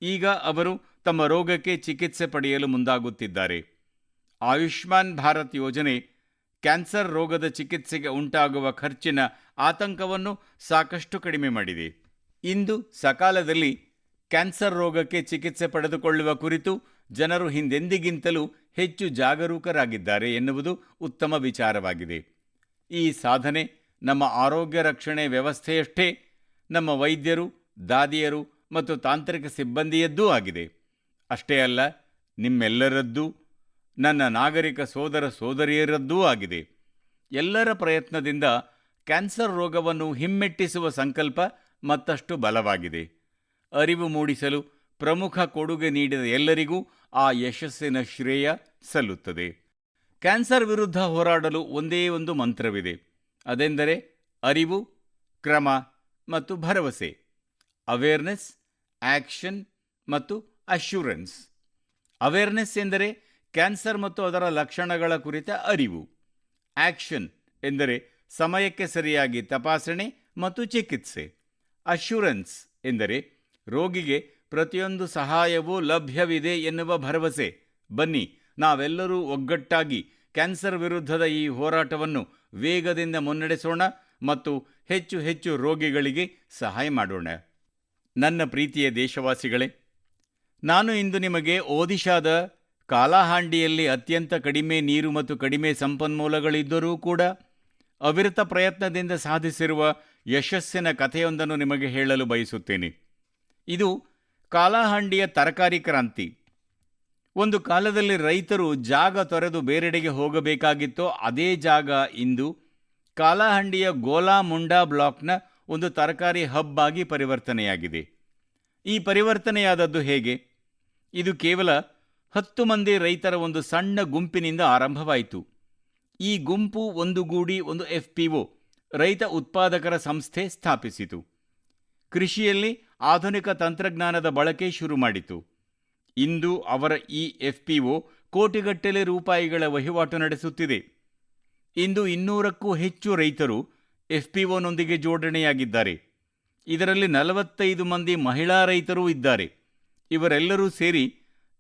Speaker 1: ಈಗ ಅವರು ತಮ್ಮ ರೋಗಕ್ಕೆ ಚಿಕಿತ್ಸೆ ಪಡೆಯಲು ಮುಂದಾಗುತ್ತಿದ್ದಾರೆ. ಆಯುಷ್ಮಾನ್ ಭಾರತ್ ಯೋಜನೆ ಕ್ಯಾನ್ಸರ್ ರೋಗದ ಚಿಕಿತ್ಸೆಗೆ ಉಂಟಾಗುವ ಖರ್ಚಿನ ಆತಂಕವನ್ನು ಸಾಕಷ್ಟು ಕಡಿಮೆ ಮಾಡಿದೆ. ಇಂದು ಸಕಾಲದಲ್ಲಿ ಕ್ಯಾನ್ಸರ್ ರೋಗಕ್ಕೆ ಚಿಕಿತ್ಸೆ ಪಡೆದುಕೊಳ್ಳುವ ಕುರಿತು ಜನರು ಹಿಂದೆಂದಿಗಿಂತಲೂ ಹೆಚ್ಚು ಜಾಗರೂಕರಾಗಿದ್ದಾರೆ ಎನ್ನುವುದು ಉತ್ತಮ ವಿಚಾರವಾಗಿದೆ. ಈ ಸಾಧನೆ ನಮ್ಮ ಆರೋಗ್ಯ ರಕ್ಷಣೆ ವ್ಯವಸ್ಥೆಯಷ್ಟೇ ನಮ್ಮ ವೈದ್ಯರು, ದಾದಿಯರು ಮತ್ತು ತಾಂತ್ರಿಕ ಸಿಬ್ಬಂದಿಯದ್ದೂ ಆಗಿದೆ. ಅಷ್ಟೇ ಅಲ್ಲ, ನಿಮ್ಮೆಲ್ಲರದ್ದೂ, ನನ್ನ ನಾಗರಿಕ ಸೋದರ ಸೋದರಿಯರದ್ದೂ ಆಗಿದೆ. ಎಲ್ಲರ ಪ್ರಯತ್ನದಿಂದ ಕ್ಯಾನ್ಸರ್ ರೋಗವನ್ನು ಹಿಮ್ಮೆಟ್ಟಿಸುವ ಸಂಕಲ್ಪ ಮತ್ತಷ್ಟು ಬಲವಾಗಿದೆ. ಅರಿವು ಮೂಡಿಸಲು ಪ್ರಮುಖ ಕೊಡುಗೆ ನೀಡಿದ ಎಲ್ಲರಿಗೂ ಆ ಯಶಸ್ಸಿನ ಶ್ರೇಯ ಸಲ್ಲುತ್ತದೆ. ಕ್ಯಾನ್ಸರ್ ವಿರುದ್ಧ ಹೋರಾಡಲು ಒಂದೇ ಒಂದು ಮಂತ್ರವಿದೆ. ಅದೆಂದರೆ ಅರಿವು, ಕ್ರಮ ಮತ್ತು ಭರವಸೆ. ಅವೇರ್ನೆಸ್, ಆಕ್ಷನ್ ಮತ್ತು ಅಶ್ಯೂರೆನ್ಸ್. ಅವೇರ್ನೆಸ್ ಎಂದರೆ ಕ್ಯಾನ್ಸರ್ ಮತ್ತು ಅದರ ಲಕ್ಷಣಗಳ ಕುರಿತ ಅರಿವು. ಆಕ್ಷನ್ ಎಂದರೆ ಸಮಯಕ್ಕೆ ಸರಿಯಾಗಿ ತಪಾಸಣೆ ಮತ್ತು ಚಿಕಿತ್ಸೆ. ಅಶ್ಯೂರೆನ್ಸ್ ಎಂದರೆ ರೋಗಿಗೆ ಪ್ರತಿಯೊಂದು ಸಹಾಯವೂ ಲಭ್ಯವಿದೆ ಎನ್ನುವ ಭರವಸೆ. ಬನ್ನಿ, ನಾವೆಲ್ಲರೂ ಒಗ್ಗಟ್ಟಾಗಿ ಕ್ಯಾನ್ಸರ್ ವಿರುದ್ಧದ ಈ ಹೋರಾಟವನ್ನು ವೇಗದಿಂದ ಮುನ್ನಡೆಸೋಣ ಮತ್ತು ಹೆಚ್ಚು ಹೆಚ್ಚು ರೋಗಿಗಳಿಗೆ ಸಹಾಯ ಮಾಡೋಣ. ನನ್ನ ಪ್ರೀತಿಯ ದೇಶವಾಸಿಗಳೇ, ನಾನು ಇಂದು ನಿಮಗೆ ಒಡಿಶಾದ ಕಾಲಾಹಾಂಡಿಯಲ್ಲಿ ಅತ್ಯಂತ ಕಡಿಮೆ ನೀರು ಮತ್ತು ಕಡಿಮೆ ಸಂಪನ್ಮೂಲಗಳಿದ್ದರೂ ಕೂಡ ಅವಿರತ ಪ್ರಯತ್ನದಿಂದ ಸಾಧಿಸಿರುವ ಯಶಸ್ಸಿನ ಕಥೆಯೊಂದನ್ನು ನಿಮಗೆ ಹೇಳಲು ಬಯಸುತ್ತೇನೆ. ಇದು ಕಾಲಾಹಾಂಡಿಯ ತರಕಾರಿ ಕ್ರಾಂತಿ. ಒಂದು ಕಾಲದಲ್ಲಿ ರೈತರು ಜಾಗ ತೊರೆದು ಬೇರೆಡೆಗೆ ಹೋಗಬೇಕಾಗಿತ್ತೋ ಅದೇ ಜಾಗ ಇಂದು ಕಾಲಾಹಾಂಡಿಯ ಗೋಲಾ ಮುಂಡಾ ಬ್ಲಾಕ್ನ ಒಂದು ತರಕಾರಿ ಹಬ್ ಆಗಿ ಪರಿವರ್ತನೆಯಾಗಿದೆ. ಈ ಪರಿವರ್ತನೆಯಾದದ್ದು ಹೇಗೆ? ಇದು ಕೇವಲ 10 ಮಂದಿ ರೈತರ ಒಂದು ಸಣ್ಣ ಗುಂಪಿನಿಂದ ಆರಂಭವಾಯಿತು. ಈ ಗುಂಪು ಒಂದುಗೂಡಿ ಒಂದು FPO, ರೈತ ಉತ್ಪಾದಕರ ಸಂಸ್ಥೆ ಸ್ಥಾಪಿಸಿತು. ಕೃಷಿಯಲ್ಲಿ ಆಧುನಿಕ ತಂತ್ರಜ್ಞಾನದ ಬಳಕೆ ಶುರು ಮಾಡಿತು. ಇಂದು ಅವರ ಈ FPO ಕೋಟಿಗಟ್ಟಲೆ ರೂಪಾಯಿಗಳ ವಹಿವಾಟು ನಡೆಸುತ್ತಿದೆ. ಇಂದು 200ಕ್ಕೂ ಹೆಚ್ಚು ರೈತರು FPOನೊಂದಿಗೆ ಜೋಡಣೆಯಾಗಿದ್ದಾರೆ. ಇದರಲ್ಲಿ 45 ಮಂದಿ ಮಹಿಳಾ ರೈತರೂ ಇದ್ದಾರೆ. ಇವರೆಲ್ಲರೂ ಸೇರಿ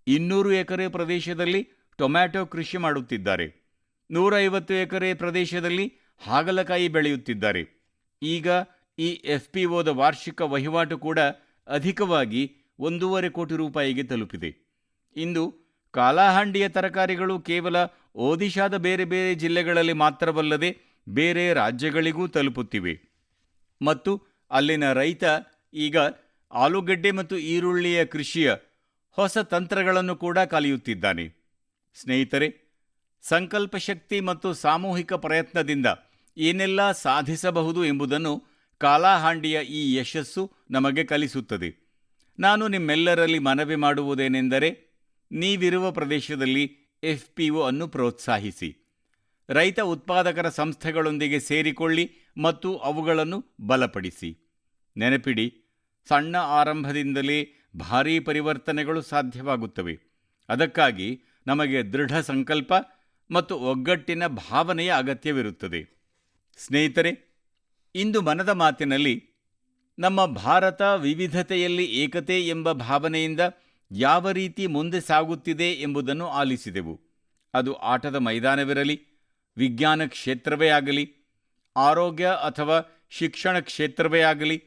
Speaker 1: 200 ಎಕರೆ ಪ್ರದೇಶದಲ್ಲಿ ಟೊಮ್ಯಾಟೊ ಕೃಷಿ ಮಾಡುತ್ತಿದ್ದಾರೆ. 150 ಎಕರೆ ಪ್ರದೇಶದಲ್ಲಿ ಹಾಗಲಕಾಯಿ ಬೆಳೆಯುತ್ತಿದ್ದಾರೆ. ಈಗ ಈ FPOದ ವಾರ್ಷಿಕ ವಹಿವಾಟು ಕೂಡ ಅಧಿಕವಾಗಿ 1.5 ಕೋಟಿ ರೂಪಾಯಿಗೆ ತಲುಪಿದೆ. ಇಂದು ಕಾಲಾಹಾಂಡಿಯ ತರಕಾರಿಗಳು ಕೇವಲ ಒಡಿಶಾದ ಬೇರೆ ಬೇರೆ ಜಿಲ್ಲೆಗಳಲ್ಲಿ ಮಾತ್ರವಲ್ಲದೆ ಬೇರೆ ರಾಜ್ಯಗಳಿಗೂ ತಲುಪುತ್ತಿವೆ. ಮತ್ತು ಅಲ್ಲಿನ ರೈತ ಈಗ ಆಲೂಗಡ್ಡೆ ಮತ್ತು ಈರುಳ್ಳಿಯ ಕೃಷಿಯ ಹೊಸ ತಂತ್ರಗಳನ್ನು ಕೂಡ ಕಲಿಯುತ್ತಿದ್ದಾನೆ. ಸ್ನೇಹಿತರೆ, ಸಂಕಲ್ಪ ಶಕ್ತಿ ಮತ್ತು ಸಾಮೂಹಿಕ ಪ್ರಯತ್ನದಿಂದ ಏನೆಲ್ಲ ಸಾಧಿಸಬಹುದು ಎಂಬುದನ್ನು ಕಾಲಾಹಾಂಡಿಯ ಈ ಯಶಸ್ಸು ನಮಗೆ ಕಲಿಸುತ್ತದೆ. ನಾನು ನಿಮ್ಮೆಲ್ಲರಲ್ಲಿ ಮನವಿ ಮಾಡುವುದೇನೆಂದರೆ, ನೀವಿರುವ ಪ್ರದೇಶದಲ್ಲಿ FPO ಅನ್ನು ಪ್ರೋತ್ಸಾಹಿಸಿ. ರೈತ ಉತ್ಪಾದಕರ ಸಂಸ್ಥೆಗಳೊಂದಿಗೆ ಸೇರಿಕೊಳ್ಳಿ ಮತ್ತು ಅವುಗಳನ್ನು ಬಲಪಡಿಸಿ. ನೆನಪಿಡಿ, ಸಣ್ಣ ಆರಂಭದಿಂದಲೇ ಭಾರೀ ಪರಿವರ್ತನೆಗಳು ಸಾಧ್ಯವಾಗುತ್ತವೆ. ಅದಕ್ಕಾಗಿ ನಮಗೆ ದೃಢ ಸಂಕಲ್ಪ ಮತ್ತು ಒಗ್ಗಟ್ಟಿನ ಭಾವನೆಯ ಅಗತ್ಯವಿರುತ್ತದೆ. ಸ್ನೇಹಿತರೆ, ಇಂದು ಮನದ ಮಾತಿನಲ್ಲಿ ನಮ್ಮ ಭಾರತ ವಿವಿಧತೆಯಲ್ಲಿ ಏಕತೆ ಎಂಬ ಭಾವನೆಯಿಂದ ಯಾವ ರೀತಿ ಮುಂದೆ ಸಾಗುತ್ತಿದೆ ಎಂಬುದನ್ನು ಆಲಿಸಿದೆವು. ಅದು ಆಟದ ಮೈದಾನವಿರಲಿ, ವಿಜ್ಞಾನ ಕ್ಷೇತ್ರವೇ ಆಗಲಿ, ಆರೋಗ್ಯ ಅಥವಾ ಶಿಕ್ಷಣ ಕ್ಷೇತ್ರವೇ ಆಗಲಿ,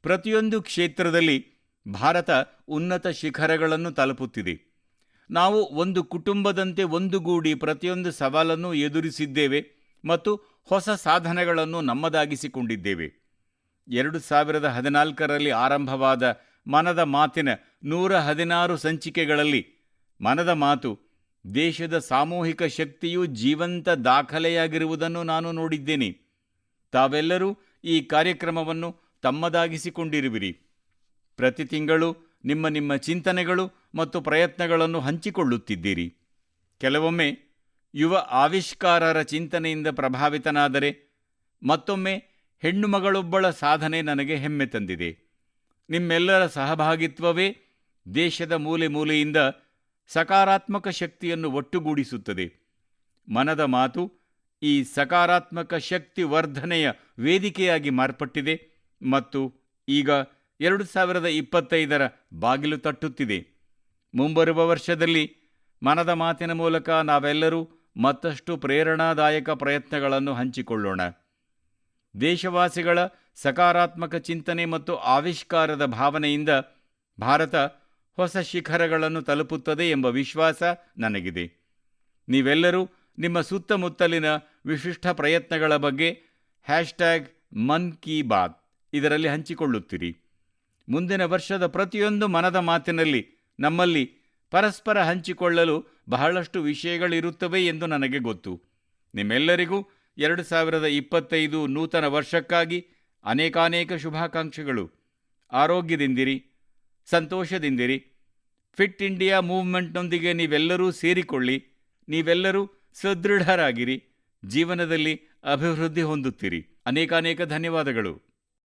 Speaker 1: ಪ್ರತಿಯೊಂದು ಕ್ಷೇತ್ರದಲ್ಲಿ ಭಾರತ ಉನ್ನತ ಶಿಖರಗಳನ್ನು ತಲುಪುತ್ತಿದೆ. ನಾವು ಒಂದು ಕುಟುಂಬದಂತೆ ಒಂದುಗೂಡಿ ಪ್ರತಿಯೊಂದು ಸವಾಲನ್ನು ಎದುರಿಸಿದ್ದೇವೆ ಮತ್ತು ಹೊಸ ಸಾಧನೆಗಳನ್ನು ನಮ್ಮದಾಗಿಸಿಕೊಂಡಿದ್ದೇವೆ. 2014ರಲ್ಲಿ ಆರಂಭವಾದ ಮನದ ಮಾತಿನ 116 ಸಂಚಿಕೆಗಳಲ್ಲಿ ಮನದ ಮಾತು ದೇಶದ ಸಾಮೂಹಿಕ ಶಕ್ತಿಯು ಜೀವಂತ ದಾಖಲೆಯಾಗಿರುವುದನ್ನು ನಾನು ನೋಡಿದ್ದೇನೆ. ತಾವೆಲ್ಲರೂ ಈ ಕಾರ್ಯಕ್ರಮವನ್ನು ತಮ್ಮದಾಗಿಸಿಕೊಂಡಿರುವಿರಿ. ಪ್ರತಿ ತಿಂಗಳು ನಿಮ್ಮ ನಿಮ್ಮ ಚಿಂತನೆಗಳು ಮತ್ತು ಪ್ರಯತ್ನಗಳನ್ನು ಹಂಚಿಕೊಳ್ಳುತ್ತಿದ್ದೀರಿ. ಕೆಲವೊಮ್ಮೆ ಯುವ ಆವಿಷ್ಕಾರರ ಚಿಂತನೆಯಿಂದ ಪ್ರಭಾವಿತನಾದರೆ, ಮತ್ತೊಮ್ಮೆ ಹೆಣ್ಣು ಮಗಳೊಬ್ಬಳ ಸಾಧನೆ ನನಗೆ ಹೆಮ್ಮೆ ತಂದಿದೆ. ನಿಮ್ಮೆಲ್ಲರ ಸಹಭಾಗಿತ್ವವೇ ದೇಶದ ಮೂಲೆ ಮೂಲೆಯಿಂದ ಸಕಾರಾತ್ಮಕ ಶಕ್ತಿಯನ್ನು ಒಟ್ಟುಗೂಡಿಸುತ್ತದೆ. ಮನದ ಮಾತು ಈ ಸಕಾರಾತ್ಮಕ ಶಕ್ತಿ ವರ್ಧನೆಯ ವೇದಿಕೆಯಾಗಿ ಮಾರ್ಪಟ್ಟಿದೆ ಮತ್ತು ಈಗ 2025ರ ಬಾಗಿಲು ತಟ್ಟುತ್ತಿದೆ. ಮುಂಬರುವ ವರ್ಷದಲ್ಲಿ ಮನದ ಮಾತಿನ ಮೂಲಕ ನಾವೆಲ್ಲರೂ ಮತ್ತಷ್ಟು ಪ್ರೇರಣಾದಾಯಕ ಪ್ರಯತ್ನಗಳನ್ನು ಹಂಚಿಕೊಳ್ಳೋಣ. ದೇಶವಾಸಿಗಳ ಸಕಾರಾತ್ಮಕ ಚಿಂತನೆ ಮತ್ತು ಆವಿಷ್ಕಾರದ ಭಾವನೆಯಿಂದ ಭಾರತ ಹೊಸ ಶಿಖರಗಳನ್ನು ತಲುಪುತ್ತದೆ ಎಂಬ ವಿಶ್ವಾಸ ನನಗಿದೆ. ನೀವೆಲ್ಲರೂ ನಿಮ್ಮ ಸುತ್ತಮುತ್ತಲಿನ ವಿಶಿಷ್ಟ ಪ್ರಯತ್ನಗಳ ಬಗ್ಗೆ ಮನ್ ಕಿ ಬಾತ್ ಇದರಲ್ಲಿ ಹಂಚಿಕೊಳ್ಳುತ್ತೀರಿ. ಮುಂದಿನ ವರ್ಷದ ಪ್ರತಿಯೊಂದು ಮನದ ಮಾತಿನಲ್ಲಿ ನಮ್ಮಲ್ಲಿ ಪರಸ್ಪರ ಹಂಚಿಕೊಳ್ಳಲು ಬಹಳಷ್ಟು ವಿಷಯಗಳಿರುತ್ತವೆ ಎಂದು ನನಗೆ ಗೊತ್ತು. ನಿಮ್ಮೆಲ್ಲರಿಗೂ 2025 ನೂತನ ವರ್ಷಕ್ಕಾಗಿ ಅನೇಕಾನೇಕ ಶುಭಾಕಾಂಕ್ಷೆಗಳು. ಆರೋಗ್ಯದಿಂದಿರಿ, ಸಂತೋಷದಿಂದಿರಿ. ಫಿಟ್ ಇಂಡಿಯಾ ಮೂವ್ಮೆಂಟ್ನೊಂದಿಗೆ ನೀವೆಲ್ಲರೂ ಸೇರಿಕೊಳ್ಳಿ. ನೀವೆಲ್ಲರೂ ಸದೃಢರಾಗಿರಿ, ಜೀವನದಲ್ಲಿ ಅಭಿವೃದ್ಧಿ ಹೊಂದುತ್ತೀರಿ. ಅನೇಕಾನೇಕ ಧನ್ಯವಾದಗಳು.